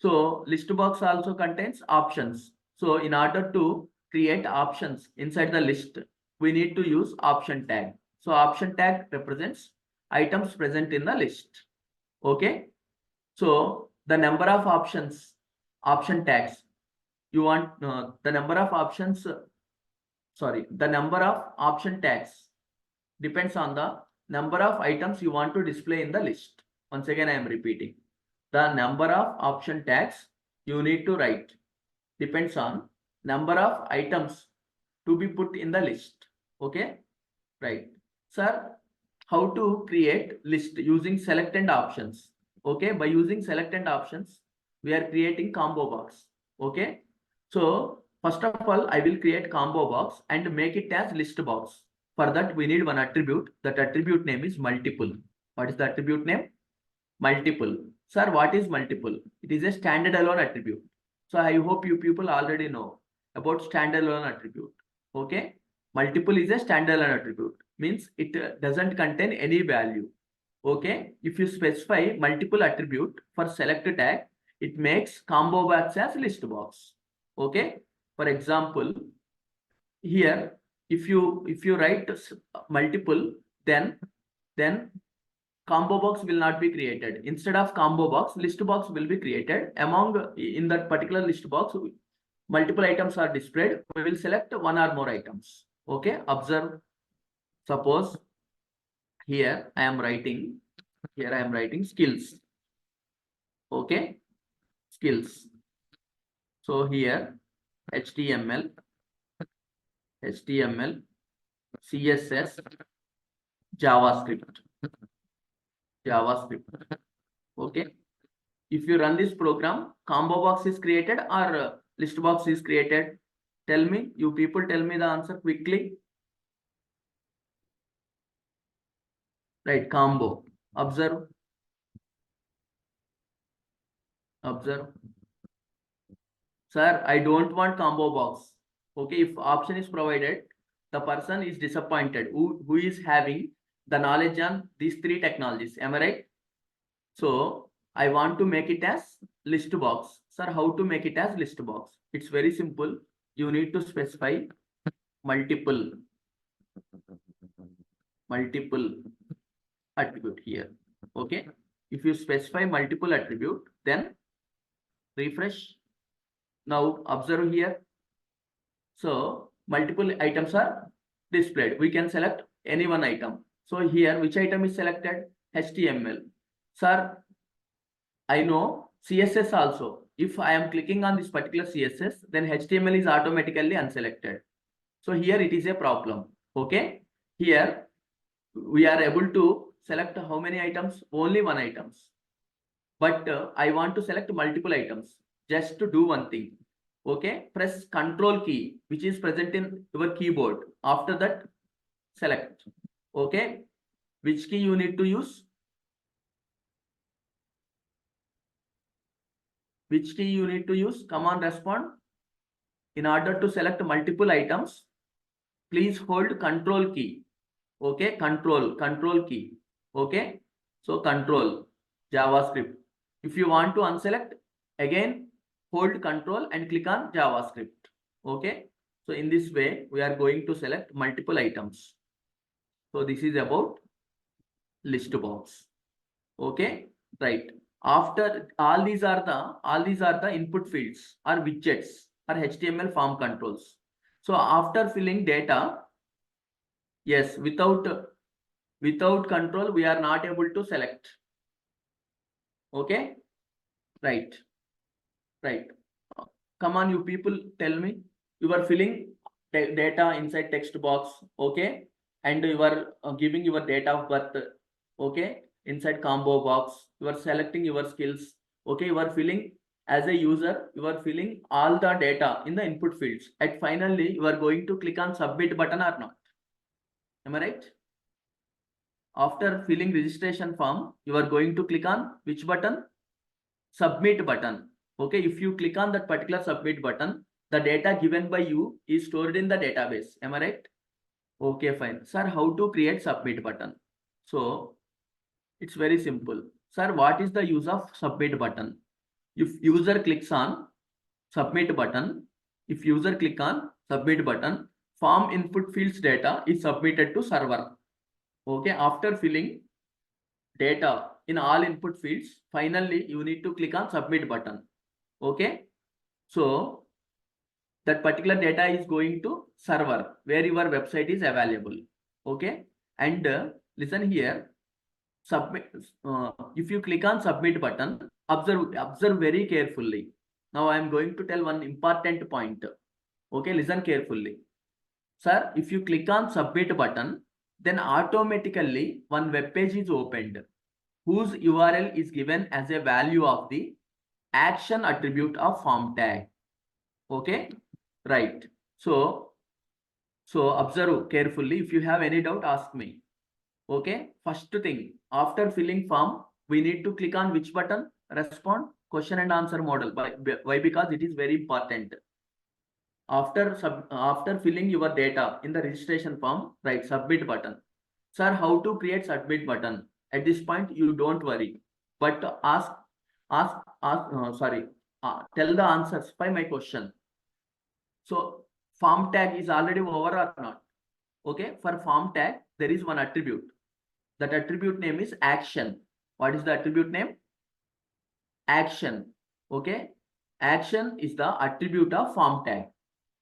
So list box also contains options. So in order to create options inside the list, we need to use option tag. So option tag represents items present in the list. Okay. So the number of options, option tags, you want the number of options, the number of option tags depends on the number of items you want to display in the list. Once again, I am repeating. The number of option tags you need to write depends on number of items to be put in the list. Okay, right. Sir, how to create list using select and options. Okay, by using select and options, we are creating combo box. Okay, so first of all, I will create combo box and make it as list box. For that, we need one attribute. That attribute name is multiple. What is the attribute name? Multiple. Sir, what is multiple? It is a standalone attribute. So I hope you people already know about standalone attribute. Okay, multiple is a standalone attribute, means it doesn't contain any value. Okay, if you specify multiple attribute for select tag, it makes combo box as list box. Okay, for example, here if you write multiple, then combo box will not be created. Instead of combo box, list box will be created. Among in that particular list box, multiple items are displayed. We will select one or more items. Okay, observe. Suppose here I am writing skills. Okay, skills. So here HTML, CSS, JavaScript. Okay. If you run this program, combo box is created or list box is created? Tell me, you people tell me the answer quickly. Right, combo. Observe. Sir, I don't want combo box. Okay, if option is provided, the person is disappointed who is having the knowledge on these three technologies. Am I right? So I want to make it as list box. Sir, how to make it as list box? It's very simple. You need to specify multiple attribute here. Okay. If you specify multiple attribute, then refresh. Now observe here. So multiple items are displayed. We can select any one item. So here, which item is selected? HTML. Sir, I know CSS also. If I am clicking on this particular CSS, then HTML is automatically unselected. So here it is a problem. Okay. Here we are able to select how many items? Only one items. But I want to select multiple items. Just to do one thing. Okay. Press Control key, which is present in your keyboard. After that, select. Okay. Which key you need to use? Which key you need to use? Come on, respond. In order to select multiple items, please hold Control key. Okay, control key. Okay, so control JavaScript. If you want to unselect, again hold Control and click on JavaScript. Okay, so in this way we are going to select multiple items. So this is about list box. Okay, right. After all these are the input fields or widgets or HTML form controls. So after filling data, yes, without control we are not able to select. Okay, right. Come on, you people, tell me. You are filling data inside text box. Okay, and you are giving your date of birth. Okay, inside combo box you are selecting your skills. Okay, you are filling as a user, you are filling all the data in the input fields. And finally you are going to click on submit button or not. Am I right? After filling registration form, you are going to click on which button? Submit button. Okay, if you click on that particular submit button, the data given by you is stored in the database. Am I right? Okay, fine. Sir, how to create submit button? So it's very simple. Sir, what is the use of submit button? If user clicks on submit button, form input fields data is submitted to server. Okay, after filling data in all input fields, finally you need to click on submit button. Okay, so that particular data is going to server where your website is available. Okay, and listen here, submit. If you click on submit button, observe very carefully. Now I am going to tell one important point. Okay, listen carefully. Sir, if you click on submit button, then automatically one web page is opened whose URL is given as a value of the action attribute of form tag. Okay, right. So observe carefully. If you have any doubt, ask me. Okay, first thing, after filling form, we need to click on which button? Respond, question and answer model. Why? Because it is very important. After filling your data in the registration form, right, submit button. Sir, how to create submit button? At this point, you don't worry, but tell the answers by my question. So form tag is already over or not? Okay, for form tag, there is one attribute. That attribute name is action. What is the attribute name? Action. Okay, action is the attribute of form tag.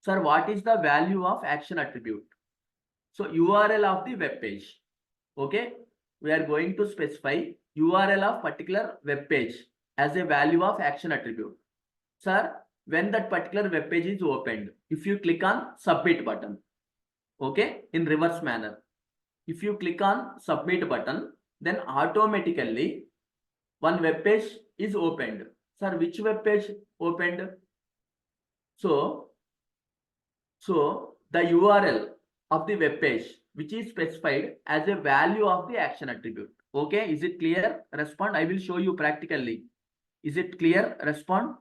Sir, what is the value of action attribute? So URL of the web page. Okay, we are going to specify URL of particular web page as a value of action attribute. Sir, when that particular web page is opened, if you click on submit button, okay, in reverse manner, if you click on submit button, then automatically one web page is opened. Sir, which web page opened? So the URL of the web page which is specified as a value of the action attribute. Okay, is it clear? Respond. I will show you practically. Is it clear? Respond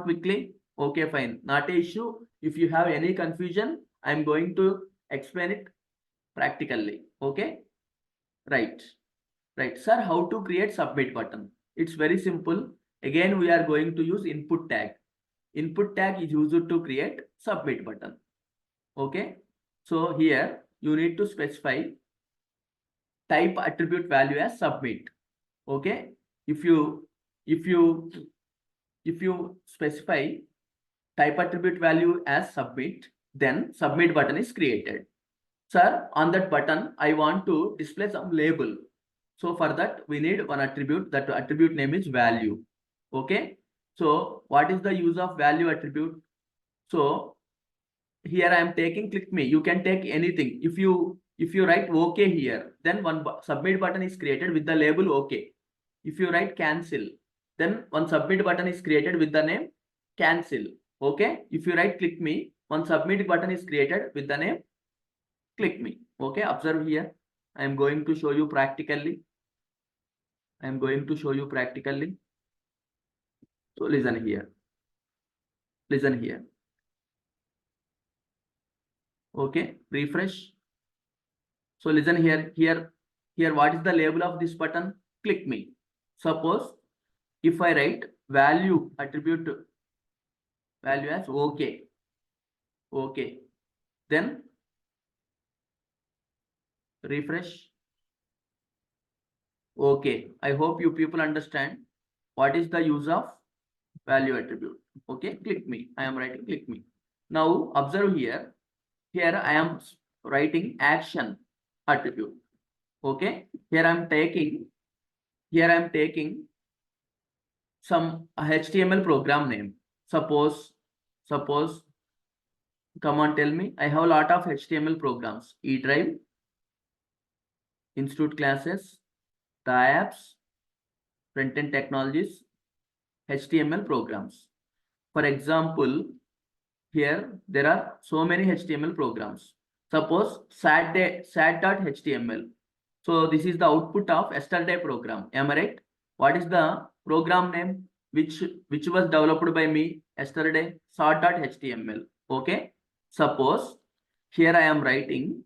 quickly. Okay, fine, not an issue. If you have any confusion, I am going to explain it practically. Okay, right, sir. How to create submit button? It's very simple. Again, we are going to use input tag. Input tag is used to create submit button. Okay, so here you need to specify type attribute value as submit. Okay, if you specify type attribute value as submit, then submit button is created. Sir, on that button, I want to display some label. So for that, we need one attribute. That attribute name is value. Okay, so what is the use of value attribute? So here I am taking click me. You can take anything. If you write OK here, then one submit button is created with the label OK. If you write cancel, then one submit button is created with the name cancel. Okay, if you write click me, one submit button is created with the name click me. Okay, observe here. I am going to show you practically. So listen here. Okay, refresh. So listen here. Here, what is the label of this button? Click me. Suppose if I write value attribute value as OK. Okay, then refresh. Okay, I hope you people understand what is the use of value attribute. Okay, click me. I am writing click me. Now observe here. Here I am writing action attribute. Okay, here I am taking some HTML program name. Suppose, come on, tell me. I have a lot of HTML programs. eDrive, Institute classes, Dhaapps, front-end technologies, HTML programs. For example, here there are so many HTML programs. Suppose sat.html. So this is the output of yesterday program. Am I right? What is the program name which was developed by me yesterday? Sort.html. Okay. Suppose here I am writing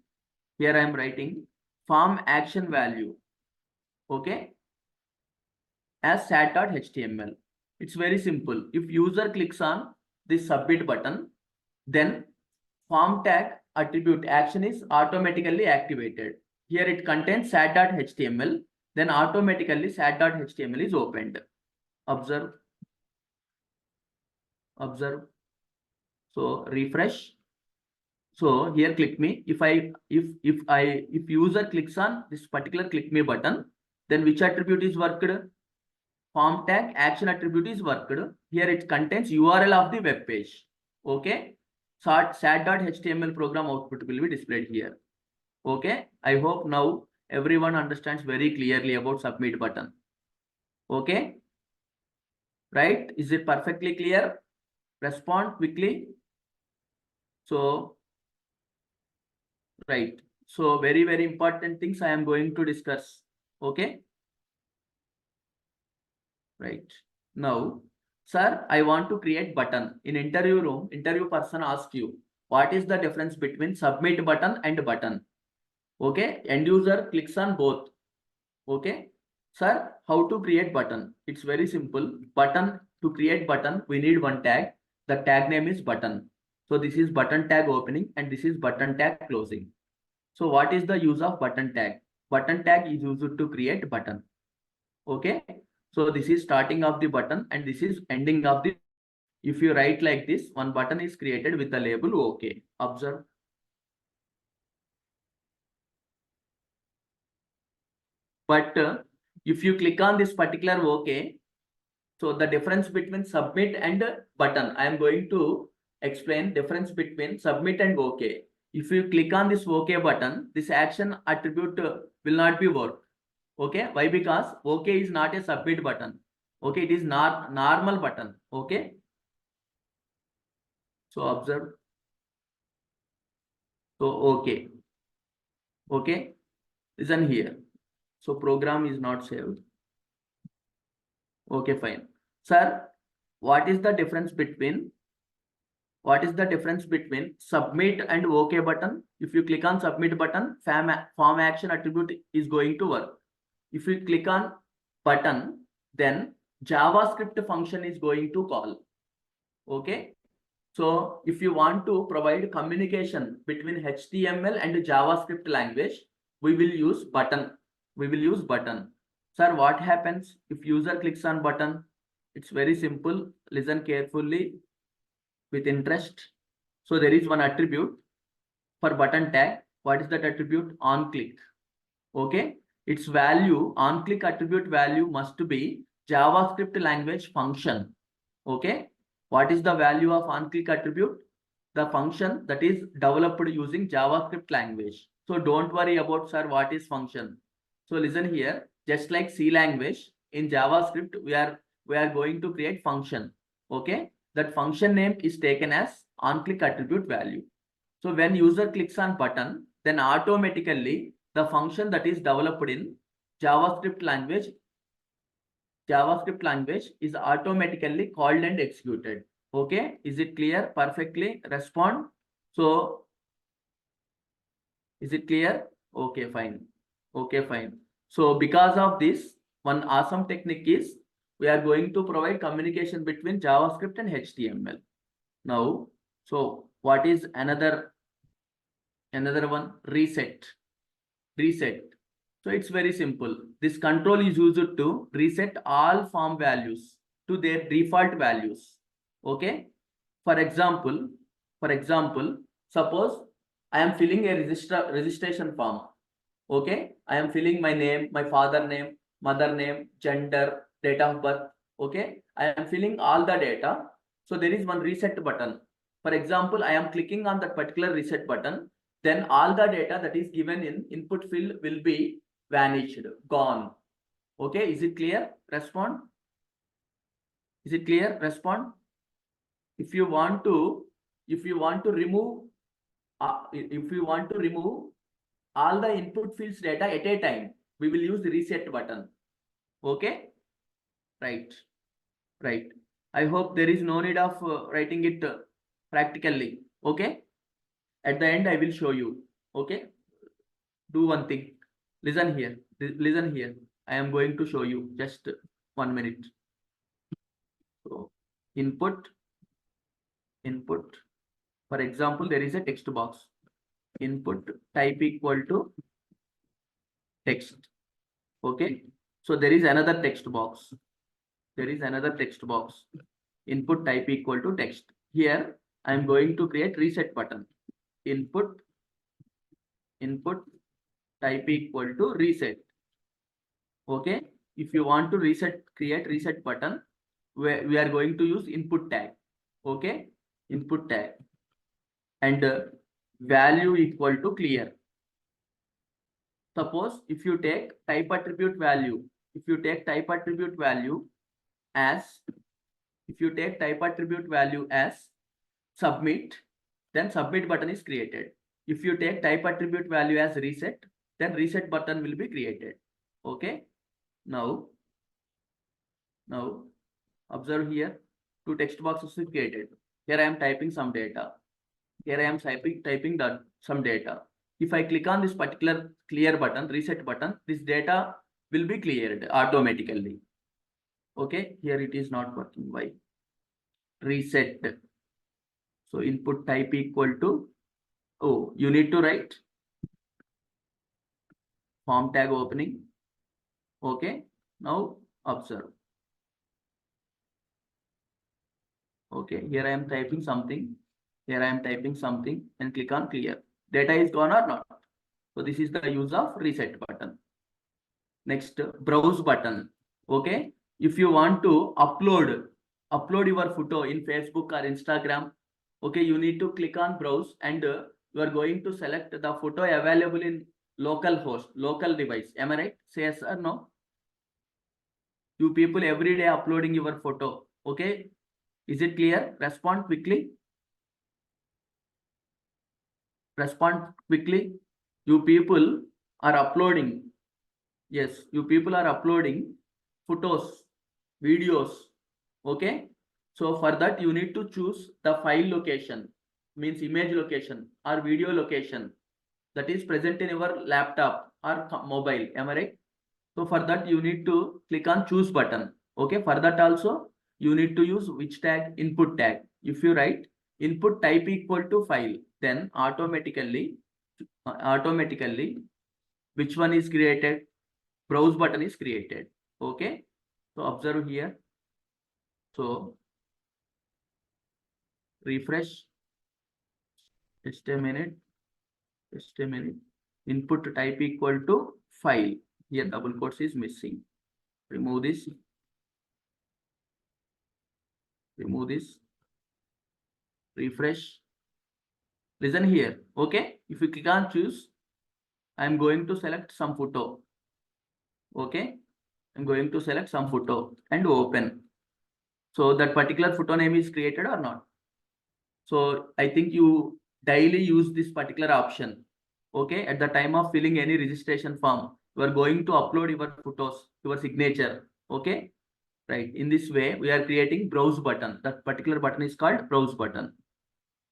form action value. Okay, as sat.html. It's very simple. If user clicks on this submit button, then form tag attribute action is automatically activated. Here it contains sat.html, then automatically sat.html is opened. Observe. So refresh. So here click me. If user clicks on this particular click me button, then which attribute is worked? Form tag action attribute is worked. Here it contains URL of the web page. Okay, sat.html program output will be displayed here. Okay, I hope now everyone understands very clearly about submit button. Okay, right? Is it perfectly clear? Respond quickly. So, right. So very, very important things I am going to discuss. Okay, right. Now, sir, I want to create button. In interview room, interview person asks you, what is the difference between submit button and button? Okay, end user clicks on both. Okay, sir, how to create button? It's very simple. Button, to create button, we need one tag. The tag name is button. So this is button tag opening and this is button tag closing. So what is the use of button tag? Button tag is used to create button. Okay, so this is starting of the button and this is ending of the. If you write like this, one button is created with the label OK. Observe. But if you click on this particular OK, so the difference between submit and button, I am going to explain difference between submit and OK. If you click on this OK button, this action attribute will not be work. Okay, why? Because OK is not a submit button. Okay, it is not normal button. Okay, so observe. So okay, listen here. So program is not saved. Okay, fine. Sir, what is the difference between submit and OK button? If you click on submit button, form action attribute is going to work. If you click on button, then JavaScript function is going to call. Okay. So if you want to provide communication between HTML and JavaScript language, we will use button. Sir, what happens if user clicks on button? It's very simple. Listen carefully with interest. So there is one attribute for button tag. What is that attribute? On click. Okay. Its value, on click attribute value must be JavaScript language function. Okay. What is the value of on click attribute? The function that is developed using JavaScript language. So don't worry about, sir, what is function. So listen here, just like C language, in JavaScript, we are going to create function. Okay. That function name is taken as on click attribute value. So when user clicks on button, then automatically the function that is developed in JavaScript language is automatically called and executed. Okay, is it clear? Perfectly. Respond. So is it clear? Okay, fine. Okay, fine. So because of this, one awesome technique is we are going to provide communication between JavaScript and HTML. Now, so what is another one? Reset. So it's very simple. This control is used to reset all form values to their default values. Okay. For example, suppose I am filling a registration form. Okay. I am filling my name, my father name, mother name, gender, date of birth. Okay. I am filling all the data. So there is one reset button. For example, I am clicking on that particular reset button. Then all the data that is given in input field will be vanished, gone. Okay. Is it clear? Respond. Is it clear? Respond. If you want to remove all the input fields data at a time, we will use the reset button. Okay, right. I hope there is no need of writing it practically. Okay, at the end I will show you. Okay, do one thing. Listen here. I am going to show you. Just 1 minute. So input. For example, there is a text box. Input type equal to text. Okay. So there is another text box. Input type equal to text. Here I am going to create reset button. Input type equal to reset. Okay. If you want to create reset button, we are going to use input tag. Okay. Input tag and value equal to clear. Suppose if you take type attribute value, as submit, then submit button is created. If you take type attribute value as reset, then reset button will be created. Okay. Now observe here, two text boxes is created. Here I am typing some data. Here I am typing some data. If I click on this particular clear button, reset button, this data will be cleared automatically. Okay, here it is not working. Why? Reset. So input type equal to, oh, you need to write form tag opening. Okay, now observe. Okay, here I am typing something. Here I am typing something and click on clear. Data is gone or not? So this is the use of reset button. Next, browse button. Okay, if you want to upload your photo in Facebook or Instagram, okay, you need to click on browse and you are going to select the photo available in local host, local device. Am I right? Say yes or no? You people every day uploading your photo. Okay, is it clear? Respond quickly. Respond quickly. You people are uploading. Yes, you people are uploading photos, videos. Okay. So for that, you need to choose the file location, means image location or video location that is present in your laptop or mobile. Am I right? So for that, you need to click on choose button. Okay. For that also, you need to use which tag? Input tag. If you write input type equal to file, then automatically, which one is created? Browse button is created. Okay. So observe here. So refresh. Just a minute. Input type equal to file. Here double quotes is missing. Remove this. Refresh. Listen here. Okay. If you click on choose, I am going to select some photo. Okay. I'm going to select some photo and open. So that particular photo name is created or not? So I think you daily use this particular option. Okay. At the time of filling any registration form, you are going to upload your photos, your signature. Okay. Right. In this way, we are creating browse button. That particular button is called browse button.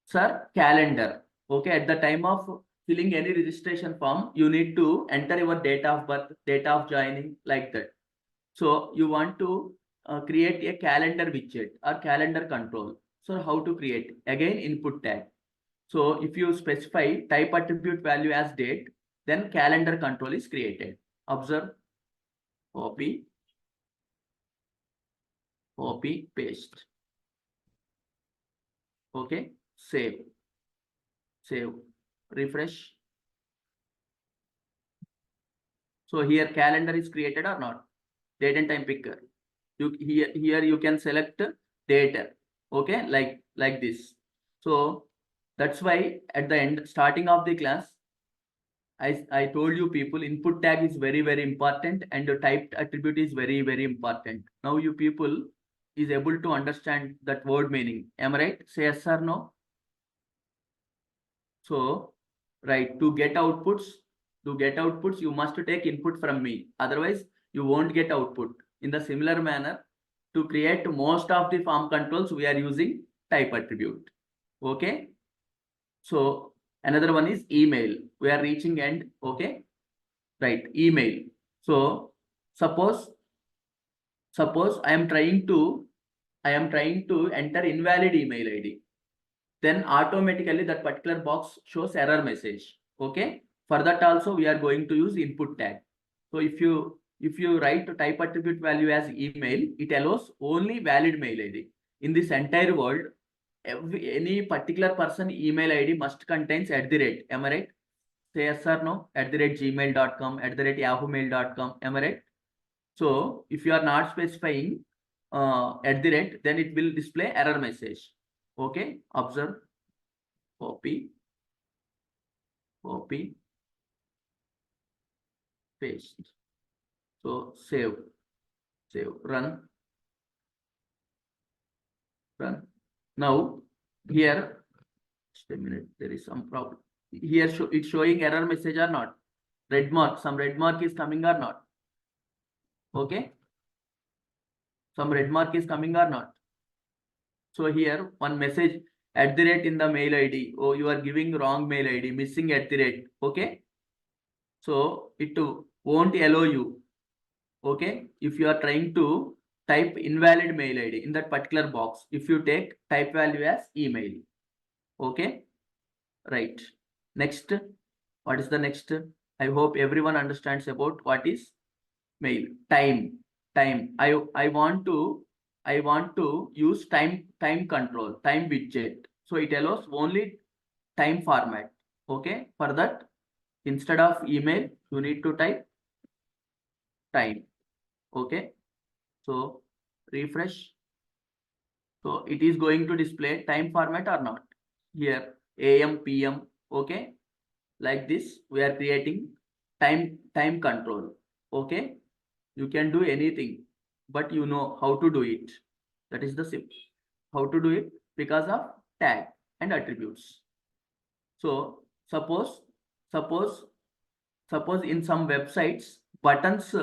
Sir, calendar. Okay. At the time of filling any registration form, you need to enter your date of birth, date of joining, like that. So you want to create a calendar widget or calendar control. So how to create? Again, input tag. So if you specify type attribute value as date, then calendar control is created. Observe, copy, paste. Okay, save, refresh. So here calendar is created or not? Date and time picker. Here you can select date. Okay, like this. So that's why at the end, starting of the class, I told you people input tag is very, very important and the typed attribute is very, very important. Now you people is able to understand that word meaning. Am I right? Say yes or no. So, right, to get outputs, you must take input from me. Otherwise, you won't get output. In the similar manner, to create most of the form controls, we are using type attribute. Okay. So another one is email. We are reaching end. Okay. Right. Email. So suppose I am trying to enter invalid email ID. Then automatically that particular box shows error message. Okay. For that also we are going to use input tag. So if you write type attribute value as email, it allows only valid mail ID. In this entire world, any particular person email ID must contains @. Am I right? Say yes or no? @gmail.com, @yahoomail.com. Am I right? So if you are not specifying then it will display error message. Okay. Observe, copy, paste. So save, run. Now here, just a minute, there is some problem. Here it's showing error message or not. Red mark, some red mark is coming or not. Okay. Some red mark is coming or not. So here one message @ in the mail ID. Oh, you are giving wrong mail ID, missing @. Okay. So it won't allow you. Okay. If you are trying to type invalid mail ID in that particular box, if you take type value as email. Okay. Right. Next. What is the next? I hope everyone understands about what is mail. Time. I want to use time control, time widget. So it allows only time format. Okay. For that, instead of email, you need to type time. Okay. So refresh. So it is going to display time format or not. Here AM, PM. Okay. Like this, we are creating time control. Okay. You can do anything, but you know how to do it. That is the simple. How to do it? Because of tag and attributes. So suppose in some websites, buttons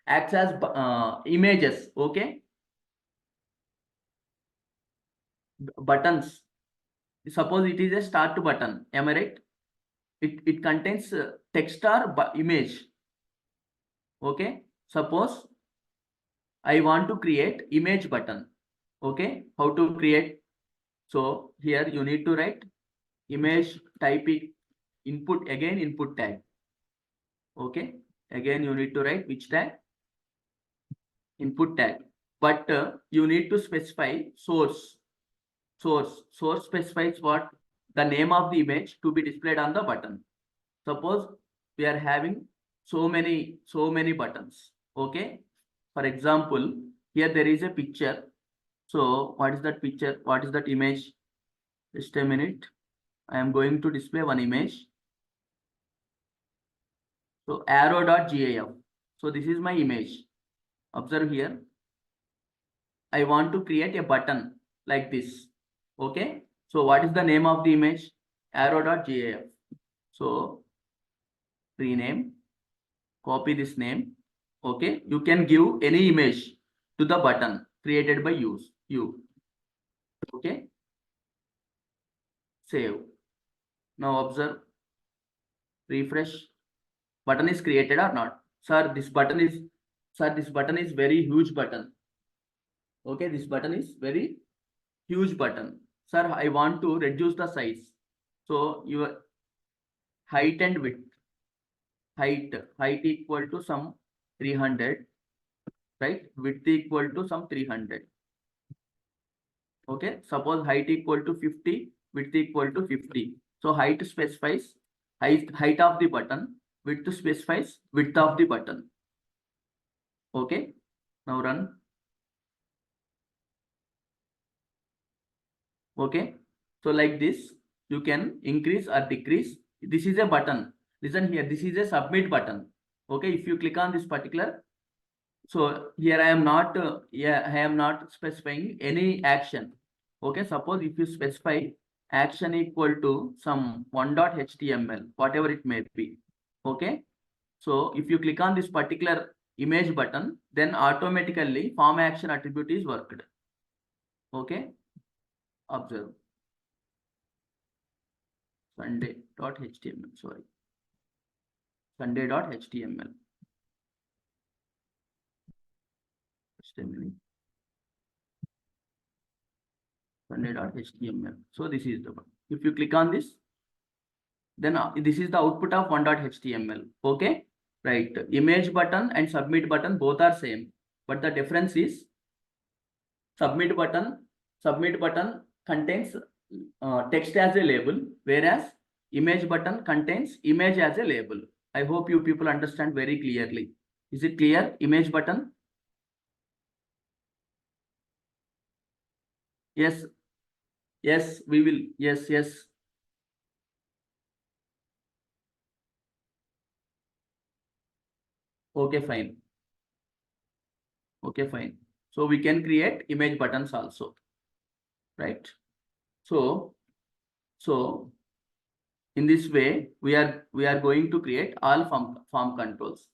acts as images. Okay. Buttons. Suppose it is a start button. Am I right? It contains text or image. Okay. Suppose I want to create image button. Okay. How to create? So here you need to write image, type it, input tag. Okay. Again you need to write which tag? Input tag. But you need to specify source. Source specifies what? The name of the image to be displayed on the button. Suppose we are having so many buttons. Okay. For example, here there is a picture. So what is that picture? What is that image? Just a minute. I am going to display one image. So arrow.gif. So this is my image. Observe here. I want to create a button like this. Okay. So what is the name of the image? Arrow.gif. So rename, copy this name. Okay. You can give any image to the button created by you. Okay. Save. Now observe. Refresh. Button is created or not? Sir, this button is very huge button. Okay, this button is very huge button. Sir, I want to reduce the size. So your height and width. Height equal to some 300, right? Width equal to some 300. Okay, suppose height equal to 50, width equal to 50. So height specifies height of the button, width specifies width of the button. Okay, now run. Okay, so like this, you can increase or decrease. This is a button. Listen here, this is a submit button. Okay, if you click on this particular, so here I am not specifying any action. Okay, suppose if you specify action equal to some one.html, whatever it may be. Okay, so if you click on this particular image button, then automatically form action attribute is worked. Okay, observe. Sunday.html, sorry. Sunday.html. Just a minute. Sunday.html. So this is the one. If you click on this, then this is the output of one.html. Okay, right. Image button and submit button both are same, but the difference is submit button contains text as a label, whereas image button contains image as a label. I hope you people understand very clearly. Is it clear? Image button? Yes. Yes, we will. Yes. Okay, fine. Okay, fine. So we can create image buttons also, right? So in this way, we are going to create all form controls.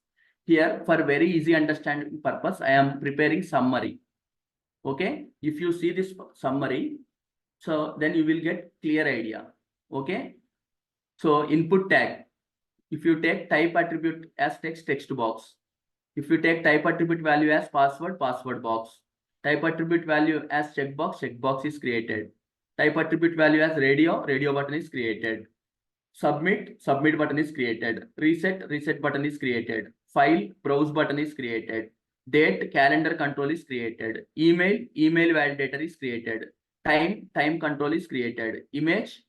Here, for very easy understanding purpose, I am preparing summary. Okay, if you see this summary, so then you will get clear idea. Okay, so input tag. If you take type attribute as text box. If you take type attribute value as password box. Type attribute value as checkbox is created. Type attribute value as radio button is created. Submit button is created. Reset button is created. File, browse button is created. Date, calendar control is created. Email validator is created. Time control is created. Image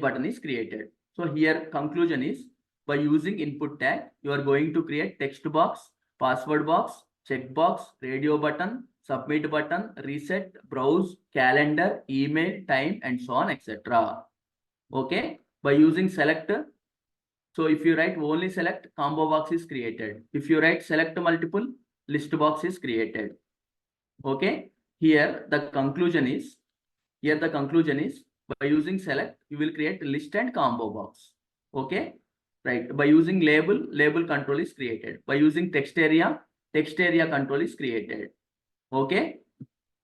button is created. So here conclusion is, by using input tag, you are going to create text box, password box, checkbox, radio button, submit button, reset, browse, calendar, email, time, and so on, etc. Okay, by using selector. So if you write only select, combo box is created. If you write select multiple, list box is created. Okay, here the conclusion is, by using select, you will create list and combo box. Okay, right. By using label control is created. By using text area control is created. Okay.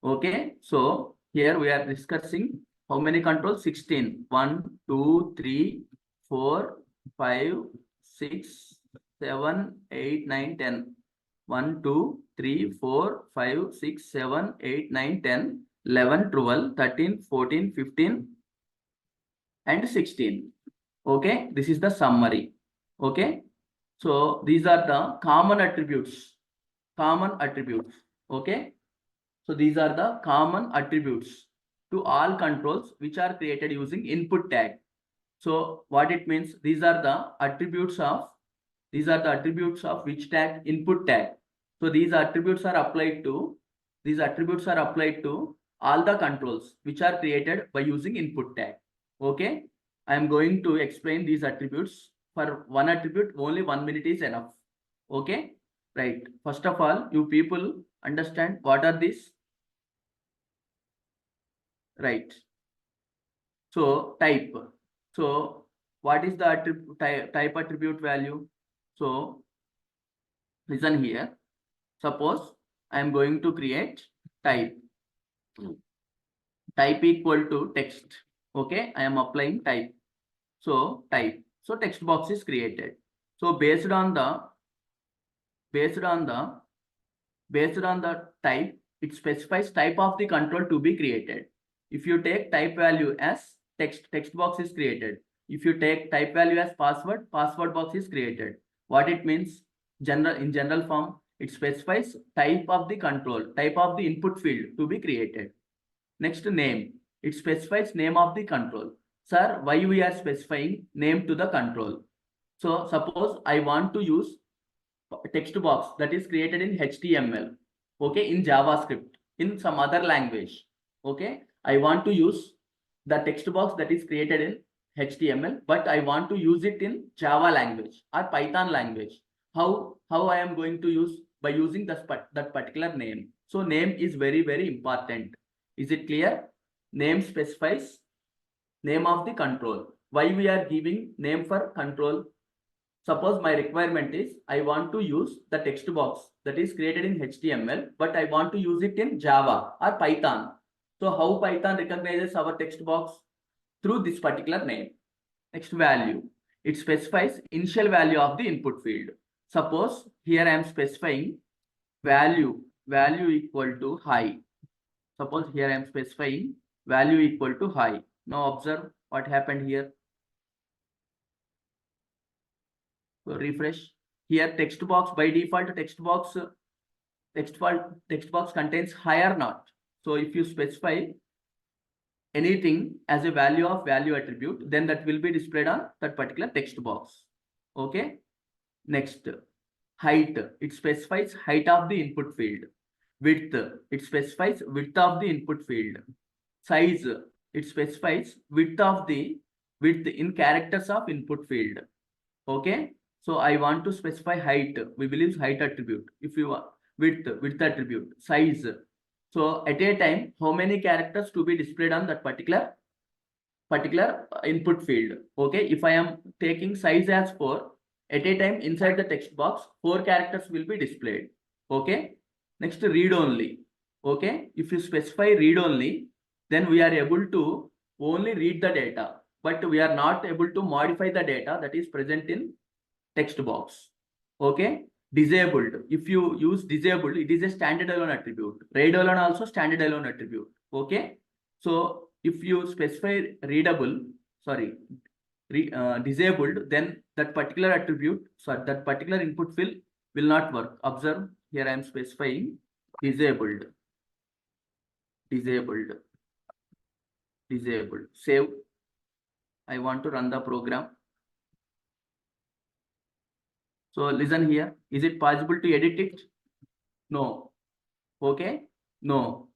Okay, so here we are discussing how many controls? 16. 1, 2, 3, 4, 5, 6, 7, 8, 9, 10. 1, 2, 3, 4, 5, 6, 7, 8, 9, 10, 11, 12, 13, 14, 15, and 16. Okay, this is the summary. Okay, so these are the common attributes. Okay. So these are the common attributes to all controls which are created using input tag. So what it means, these are the attributes of which tag? Input tag. So these attributes are applied to all the controls which are created by using input tag. Okay, I am going to explain these attributes. For one attribute, only 1 minute is enough. Okay, right. First of all, you people understand what are these? Right. So type. So what is the type attribute value? So listen here. Suppose I am going to create type equal to text. Okay, I am applying type. So type. So text box is created. So based on the type, it specifies type of the control to be created. If you take type value as text box is created. If you take type value as password box is created. What it means? In general form, it specifies type of the control, type of the input field to be created. Next, name. It specifies name of the control. Sir, why we are specifying name to the control? So suppose I want to use text box that is created in HTML, okay, in JavaScript, in some other language. Okay, I want to use the text box that is created in HTML, but I want to use it in Java language or Python language. How I am going to use? By using that particular name. So name is very important. Is it clear? Name specifies name of the control. Why we are giving name for control? Suppose my requirement is I want to use the text box that is created in HTML, but I want to use it in Java or Python. So how Python recognizes our text box? Through this particular name. Next, value. It specifies initial value of the input field. Suppose here I am specifying value equal to high. Suppose here I am specifying value equal to high. Now observe what happened here. So refresh. Here text box, by default text box contains high or not. So if you specify anything as a value of value attribute, then that will be displayed on that particular text box. Okay. Next, height. It specifies height of the input field. Width. It specifies width of the input field. Size. It specifies width in characters of input field. Okay. So I want to specify height. We will use height attribute. If you want width attribute, size. So at a time, how many characters to be displayed on that particular input field? Okay, if I am taking size as 4, at a time inside the text box, 4 characters will be displayed. Okay, next read only. Okay, if you specify read only, then we are able to only read the data, but we are not able to modify the data that is present in text box. Okay, disabled. If you use disabled, it is a standalone attribute. Read alone also standalone attribute. Okay, so if you specify readable, sorry, disabled, then that particular attribute, sorry, that particular input field will not work. Observe here, I am specifying disabled. Save. I want to run the program. So listen here. Is it possible to edit it? No. Okay. No.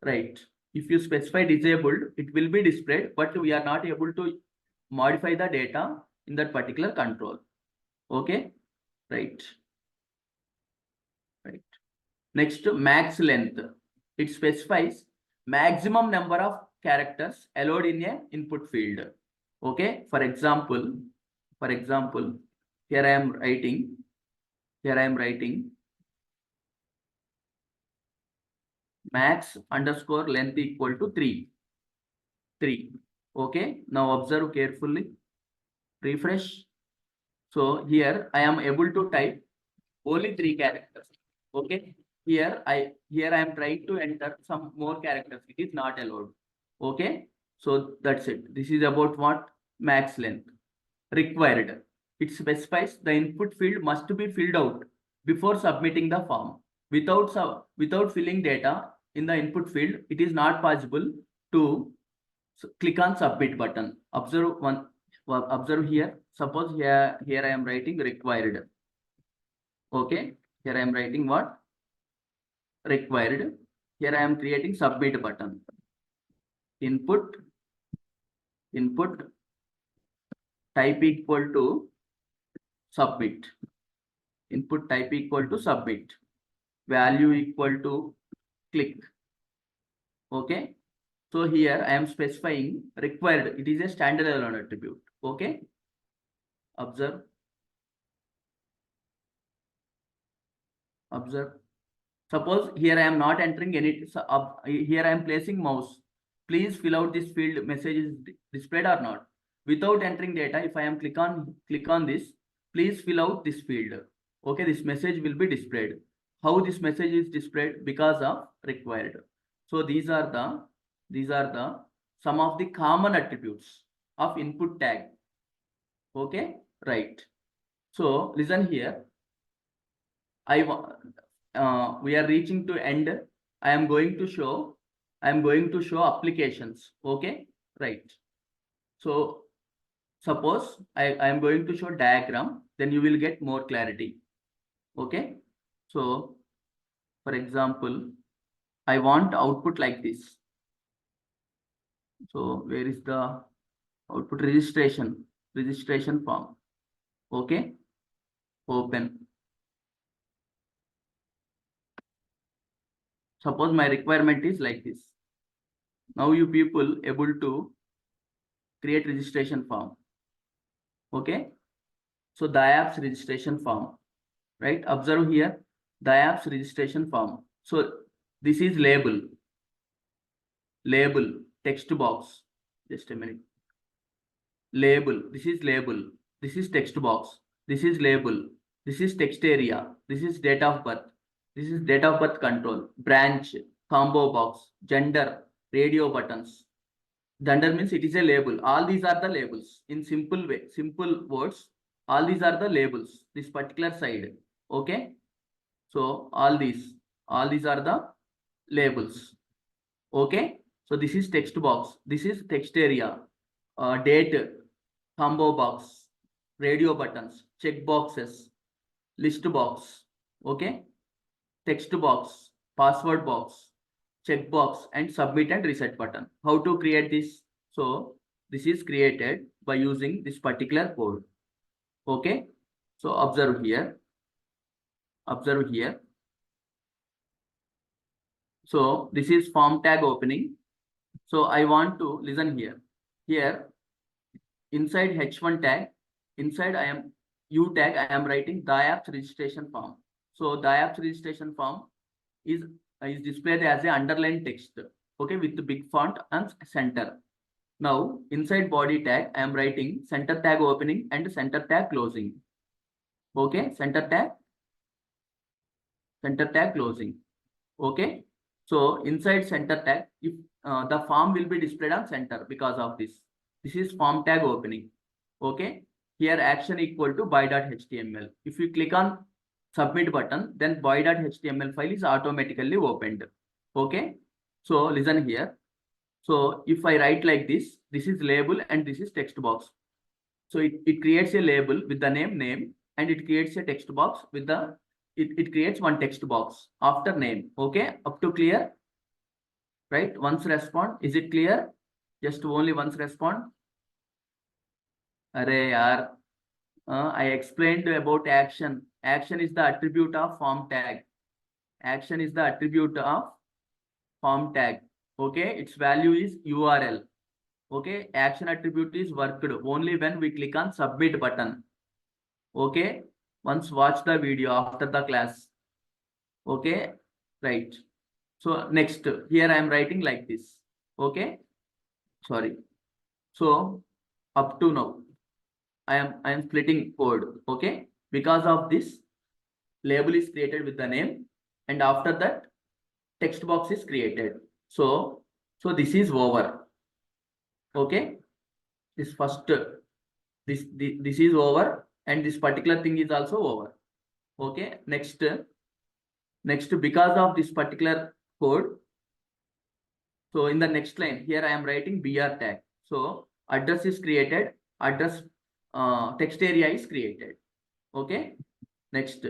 Right. If you specify disabled, it will be displayed, but we are not able to modify the data in that particular control. Okay. Right. Next, max length. It specifies maximum number of characters allowed in a input field. Okay. For example, here I am writing max underscore length equal to 3. Okay. Now observe carefully. Refresh. So here I am able to type only 3 characters. Okay. Here I am trying to enter some more characters. It is not allowed. Okay. So that's it. This is about what? Max length. Required. It specifies the input field must be filled out before submitting the form. Without filling data in the input field, it is not possible to click on submit button. Observe here. Suppose here I am writing required. Okay. Here I am writing what? Required. Here I am creating submit button. Input type equal to submit. Input type equal to submit. Value equal to click. Okay. So here I am specifying required. It is a standalone attribute. Okay. Observe. Suppose here I am not entering any. Here I am placing mouse. Please fill out this field. Message is displayed or not. Without entering data, if I am click on this, please fill out this field. Okay, this message will be displayed. How this message is displayed? Because of required. So these are the some of the common attributes of input tag. Okay, right. So listen here. We are reaching to end. I am going to show applications. Okay, right. So suppose I am going to show diagram, then you will get more clarity. Okay. So for example, I want output like this. So where is the output? Registration form. Okay. Open. Suppose my requirement is like this. Now you people able to create registration form. Okay. So Dhaapps registration form, right? Observe here, Dhaapps registration form. So this is label, text box. Just a minute. Label. This is label. This is text box. This is label. This is text area. This is date of birth. This is date of birth control. Branch, combo box, gender, radio buttons. Gender means it is a label. All these are the labels. In simple words, all these are the labels. This particular side. Okay. So all these are the labels. Okay. So this is text box. This is text area. Date, combo box, radio buttons, check boxes, list box. Okay. Text box, password box, check box, and submit and reset button. How to create this? So this is created by using this particular code. Okay. So observe here. Observe here. So this is form tag opening. So I want to listen here. Here inside H1 tag, inside I am U tag, I am writing Dhaapps registration form. So Dhaapps registration form is displayed as a underlined text. Okay, with the big font and center. Now inside body tag, I am writing center tag opening and center tag closing. Okay, center tag closing. Okay, so inside center tag, if the form will be displayed on center because of this. This is form tag opening. Okay, here action equal to buy.html. If you click on submit button, then buy.html file is automatically opened. Okay, so listen here. So if I write like this is label and this is text box. So it creates a label with the name, and it creates a text box with the it creates one text box after name. Okay, up to clear, right? Once respond, is it clear? Just only once respond. Array yaar, I explained about action. Action is the attribute of form tag. Action is the attribute of form tag. Okay, its value is URL. Okay, action attribute is worked only when we click on submit button. Okay, once watch the video after the class. Okay, right. So next, here I am writing like this. Okay, sorry. So up to now, I am splitting code. Okay, because of this, label is created with the name, and after that, text box is created. So this is over. Okay, this first this is over, and this particular thing is also over. Okay, next because of this particular code, so in the next line here I am writing br tag. So address is created, address text area is created. Okay, next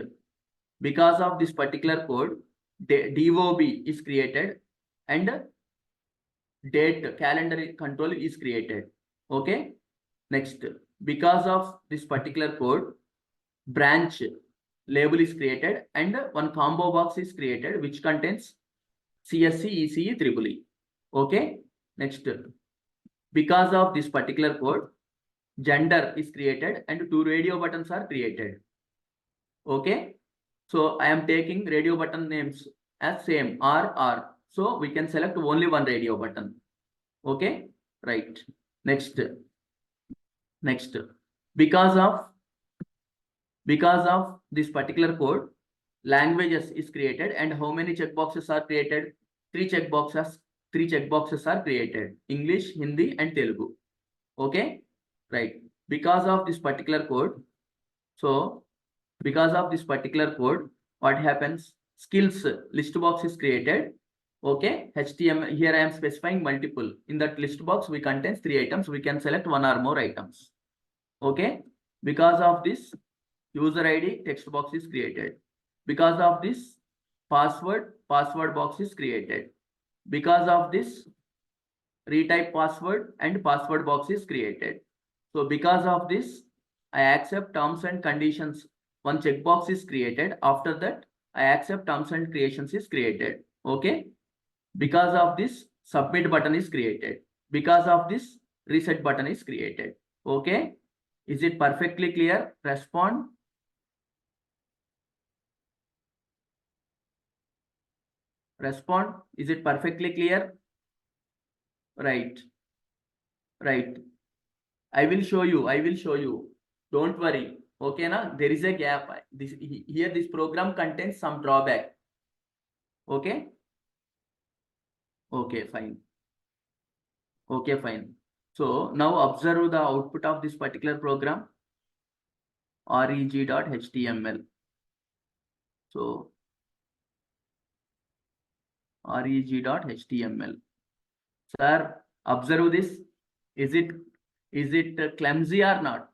because of this particular code, DOB is created and date calendar control is created. Okay, next because of this particular code, branch label is created and one combo box is created which contains CSC, ECE, triple E. Okay, next because of this particular code, gender is created and 2 radio buttons are created. Okay, so I am taking radio button names as same R. So we can select only one radio button. Okay, right. Next because of this particular code, languages is created and how many checkboxes are created? 3 checkboxes are created: English, Hindi and Telugu. Okay, right. Because of this particular code, so because of this particular code, what happens? Skills list box is created. Okay, HTML, here I am specifying multiple. In that list box, we contains 3 items. We can select 1 or more items. Okay, because of this, user ID text box is created. Because of this, password box is created. Because of this, retype password and password box is created. So because of this, I accept terms and conditions. One checkbox is created. After that, I accept terms and creations is created. Okay, because of this, submit button is created. Because of this, reset button is created. Okay, is it perfectly clear? Respond. Respond. Is it perfectly clear? Right. I will show you. Don't worry. Okay, na? There is a gap. This program contains some drawback. Okay. Okay, fine. Okay, fine. So now observe the output of this particular program. reg.html. So reg.html. Sir, observe this. Is it clumsy or not?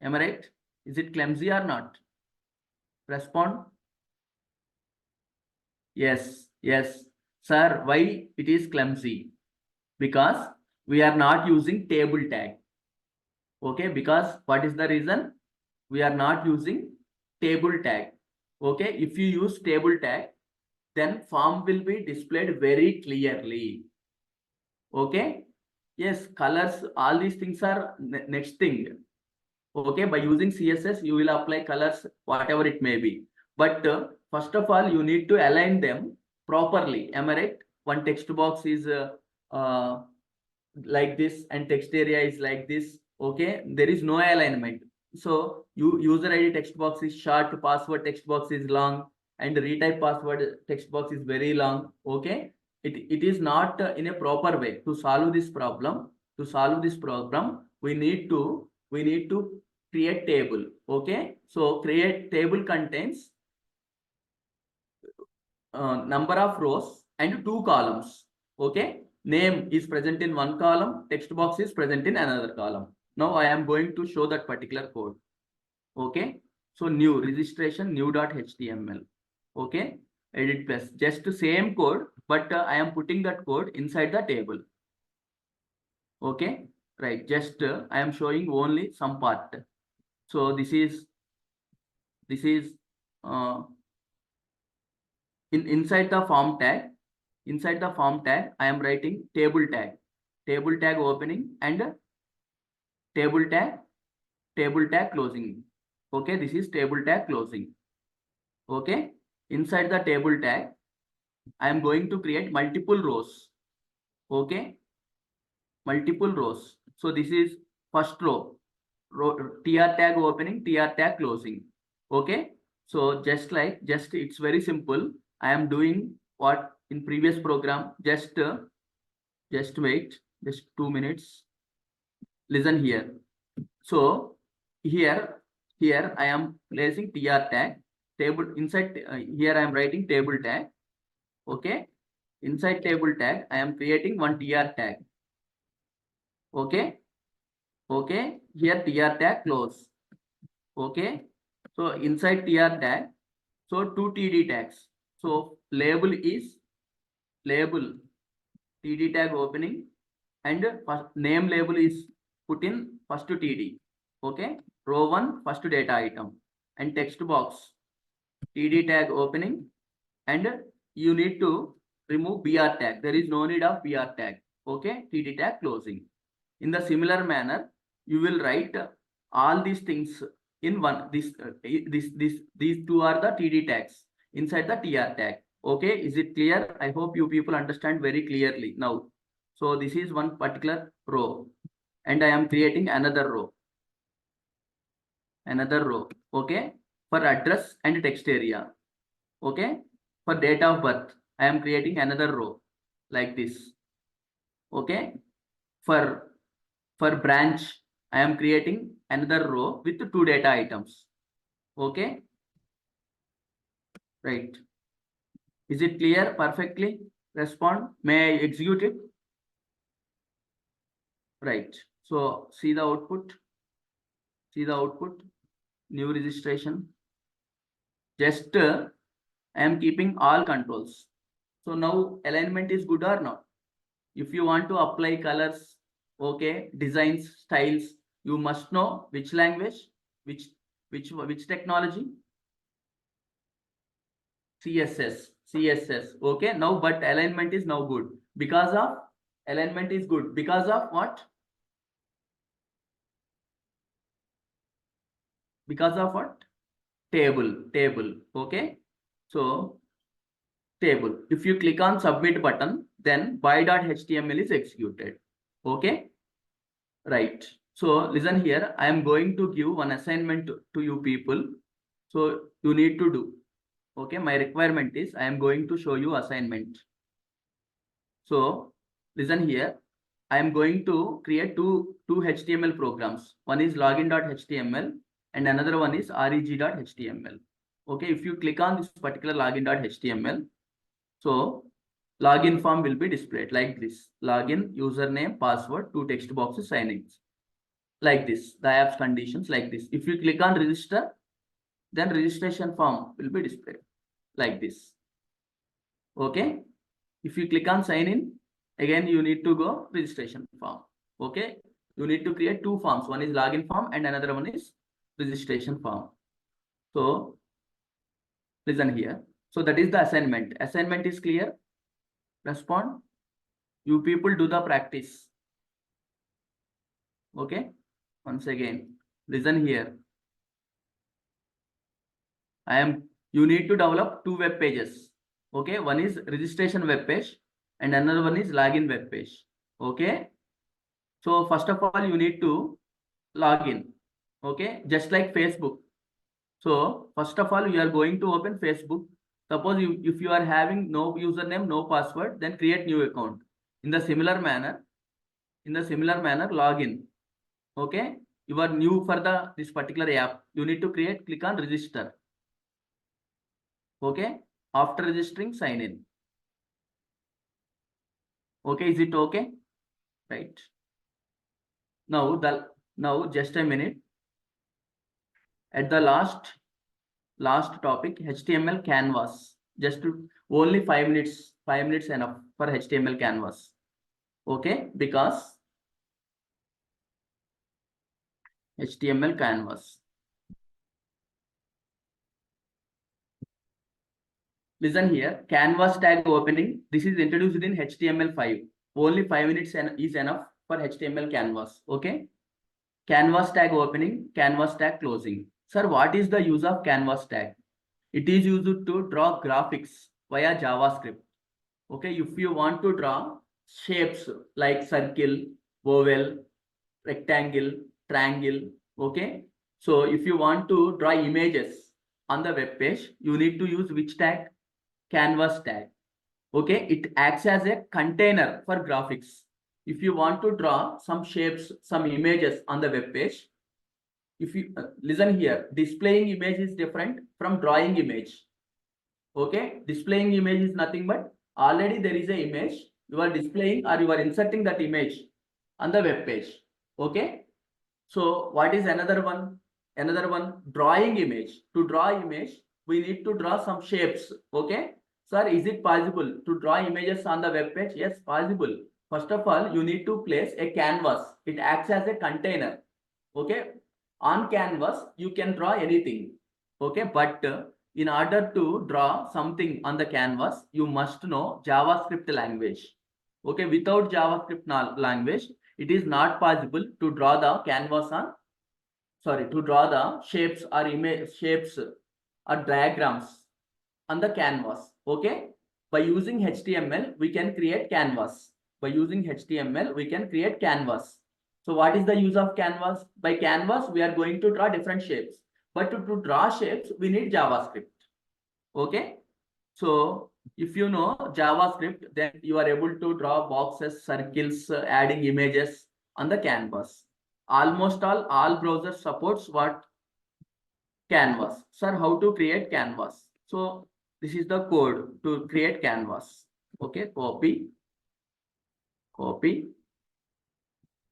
Am I right? Is it clumsy or not? Respond. Yes. Sir, why it is clumsy? Because we are not using table tag. Okay, because what is the reason? We are not using table tag. Okay, if you use table tag, then form will be displayed very clearly. Okay, yes, colors, all these things are next thing. Okay, by using CSS, you will apply colors, whatever it may be. But first of all, you need to align them properly. Am I right? One text box is uh, like this and text area is like this. Okay, there is no alignment. So user ID text box is short, password text box is long, and retype password text box is very long. Okay, it is not in a proper way. To solve this problem, we need to create table. Okay, so create table contains number of rows and 2 columns. Okay, name is present in one column, text box is present in another column. Now I am going to show that particular code. Okay, so new registration new.html. Okay, edit plus, just same code, but I am putting that code inside the table. Okay, right, just I am showing only some part. So this is uh, inside the form tag. Inside the form tag, I am writing table tag opening and table tag closing. Okay, this is table tag closing. Okay, inside the table tag, I am going to create multiple rows. Okay, multiple rows. So this is first row, tr tag opening, tr tag closing. Okay, so just it's very simple. I am doing what in previous program. Just wait, just 2 minutes. Listen here. So here I am placing tr tag table inside. Here I am writing table tag. Okay, inside table tag I am creating one tr tag. Okay, okay, here tr tag close. Okay, so inside tr tag, so 2 td tags. So label is label td tag opening, and first name label is put in first td. Okay, row 1 first data item, and text box td tag opening, and you need to remove br tag. There is no need of br tag. Okay, td tag closing. In the similar manner, you will write all these things in one. These two are the td tags inside the tr tag. Okay, is it clear? I hope you people understand very clearly now. So this is one particular row, and I am creating another row. Okay, for address and text area. Okay, for date of birth, I am creating another row like this. Okay, for branch, I am creating another row with 2 data items. Okay, right. Is it clear? Perfectly. Respond. May I execute it? Right. So see the output. New registration. Just I am keeping all controls. So now alignment is good or not? If you want to apply colors, okay, designs, styles, you must know which language, which technology. CSS. Okay, now but alignment is now good because of alignment is good because of what? Because of what? Table. Okay, so table. If you click on submit button, then by.html is executed. Okay, right. So listen here, I am going to give one assignment to you people. So you need to do. Okay, my requirement is I am going to show you assignment. So listen here, I am going to create two HTML programs. One is login.html and another one is reg.html. Okay, if you click on this particular login.html, so login form will be displayed like this. Login, username, password, 2 text boxes, signings. Like this, the apps conditions like this. If you click on register, then registration form will be displayed like this. Okay, if you click on sign in, again you need to go registration form. Okay, you need to create 2 forms. One is login form and another one is registration form. So listen here. So that is the assignment. Assignment is clear. Respond. You people do the practice. Okay. Once again, listen here. You need to develop 2 web pages. Okay. One is registration web page and another one is login web page. Okay. So first of all, you need to log in. Okay. Just like Facebook. So first of all, you are going to open Facebook. Suppose if you are having no username, no password, then create new account. In the similar manner, log in. Okay. You are new for this particular app. You need to click on register. Okay. After registering, sign in. Okay. Is it okay? Right. Now just a minute. At the last topic, HTML canvas. Just only 5 minutes. 5 minutes enough for HTML canvas. Okay. Because HTML canvas. Listen here, canvas tag opening. This is introduced in HTML5. Only 5 minutes is enough for HTML canvas. Okay. Canvas tag opening, canvas tag closing. Sir, what is the use of canvas tag? It is used to draw graphics via JavaScript. Okay. If you want to draw shapes like circle, oval, rectangle, triangle. Okay. So if you want to draw images on the web page, you need to use which tag? Canvas tag. Okay, it acts as a container for graphics. If you want to draw some shapes, some images on the web page, if you listen here, displaying image is different from drawing image. Okay, displaying image is nothing but already there is an image, you are displaying or you are inserting that image on the web page. Okay, so what is another one? Another one, drawing image. To draw image, we need to draw some shapes. Okay. Sir, is it possible to draw images on the web page? Yes, possible. First of all, you need to place a canvas. It acts as a container. Okay. On canvas, you can draw anything. Okay. But in order to draw something on the canvas, you must know JavaScript language. Okay. Without JavaScript language, it is not possible to draw the canvas on, to draw the shapes or shapes or diagrams on the canvas. Okay. By using HTML, we can create canvas. By using HTML, we can create canvas. So what is the use of canvas? By canvas, we are going to draw different shapes. But to draw shapes, we need JavaScript. Okay. So if you know JavaScript, then you are able to draw boxes, circles, adding images on the canvas. Almost all browsers supports what? Canvas. Sir, how to create canvas? So this is the code to create canvas. Okay, copy.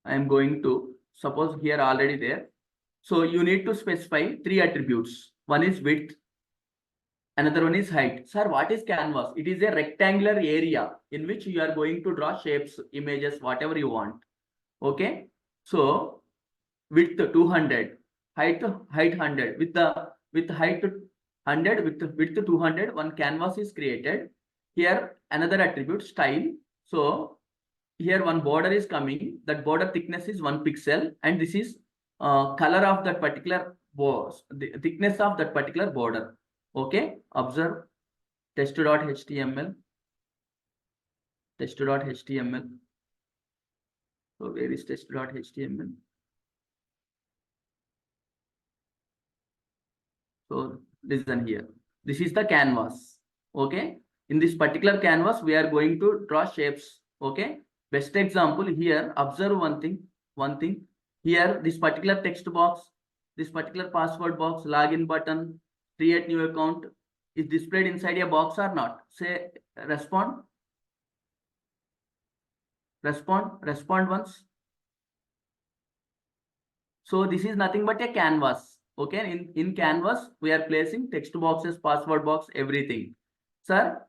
I am going to suppose here already there. So you need to specify 3 attributes. One is width. Another one is height. Sir, what is canvas? It is a rectangular area in which you are going to draw shapes, images, whatever you want. Okay. So width 200, height 100. With height 100, width 200, one canvas is created. Here another attribute, style. So here one border is coming. That border thickness is 1 pixel, and this is color of that particular the thickness of that particular border. Okay, observe test.html. So where is test.html? So listen here. This is the canvas. Okay. In this particular canvas, we are going to draw shapes. Okay. Best example here. Observe one thing. Here, this particular text box, this particular password box, login button, create new account is displayed inside a box or not? Say respond. Respond once. So this is nothing but a canvas. Okay, in canvas we are placing text boxes, password box, everything. Sir,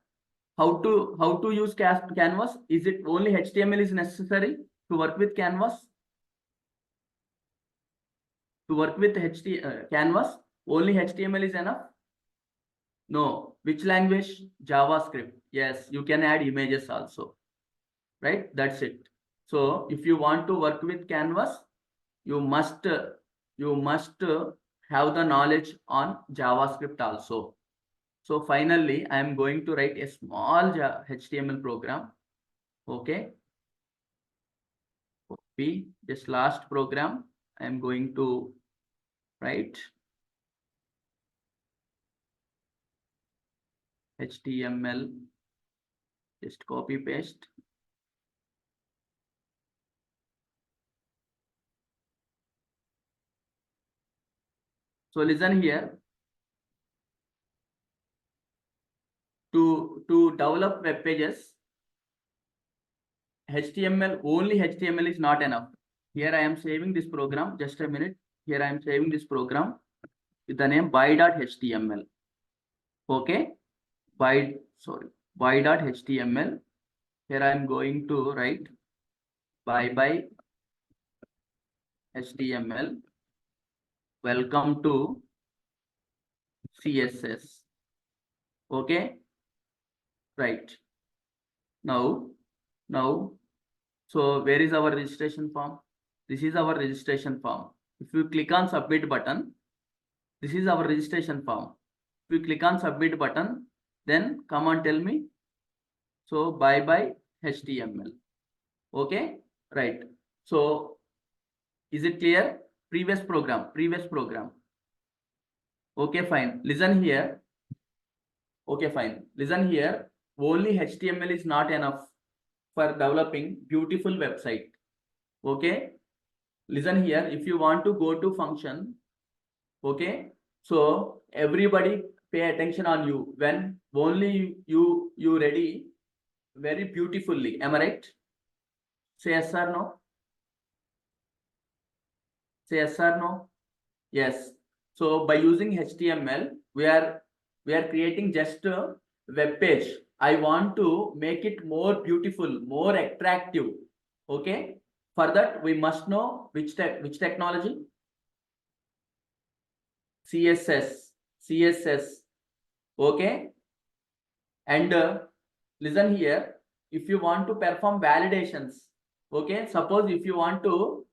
how to use canvas? Is it only HTML is necessary to work with canvas? To work with Canvas, only HTML is enough? No. Which language? JavaScript. Yes, you can add images also. Right? That's it. So if you want to work with Canvas, you must have the knowledge on JavaScript also. So finally, I am going to write a small HTML program. Okay. Copy this last program. I am going to write HTML. Just copy paste. So listen here. To develop web pages, HTML, only HTML is not enough. Here I am saving this program. Just a minute. Here I am saving this program with the name by.html. Okay. by.html. Here I am going to write by HTML. Welcome to CSS. Okay. Right. Now, so where is our registration form? This is our registration form. If you click on submit button, this is our registration form. If you click on submit button, then come and tell me. So by HTML. Okay, right. So is it clear? Previous program. Okay, fine. Listen here. Okay, fine. Listen here. Only HTML is not enough for developing beautiful website. Okay. Listen here. If you want to go to function, okay. So everybody pay attention on you when only you ready very beautifully. Am I right? Say yes or no. Say yes or no. Yes. So by using HTML, we are creating just a web page. I want to make it more beautiful, more attractive. Okay. For that, we must know which technology? CSS. Okay. And listen here. If you want to perform validations, okay. Suppose if you want to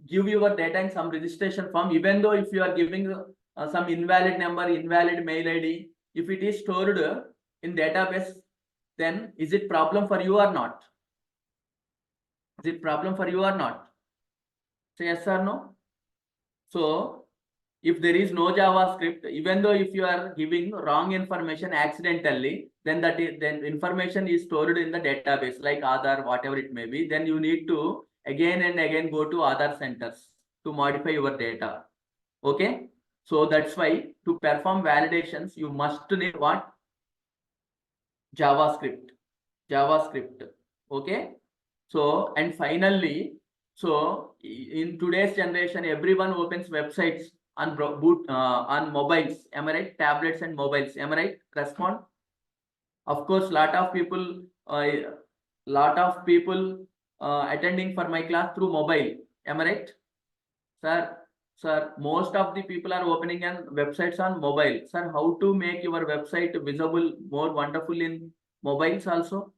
give your data in some registration form, even though if you are giving some invalid number, invalid mail ID, if it is stored in database, then is it problem for you or not? Is it problem for you or not? Say yes or no. So if there is no JavaScript, even though if you are giving wrong information accidentally, then then information is stored in the database like Aadhaar, whatever it may be. Then you need to again and again go to Aadhaar centers to modify your data. Okay. So that's why to perform validations, you must need what? JavaScript. Okay. So, and finally, so in today's generation, everyone opens websites on on mobiles. Am I right? Tablets and mobiles. Am I right? Respond. Of course, lot of people attending for my class through mobile. Am I right? Sir, most of the people are opening websites on mobile. Sir, how to make your website visible more wonderful in mobiles also?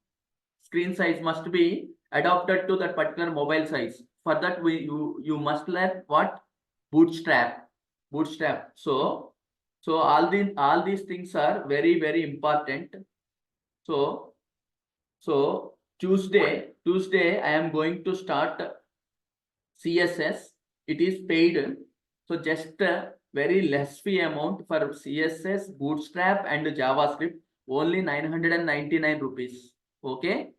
Screen size must be adapted to that particular mobile size. For that, you must learn what? Bootstrap. So all these things are very, very important. So Tuesday I am going to start CSS. It is paid. So just a very less fee amount for CSS, Bootstrap and JavaScript, only 999 rupees. Okay.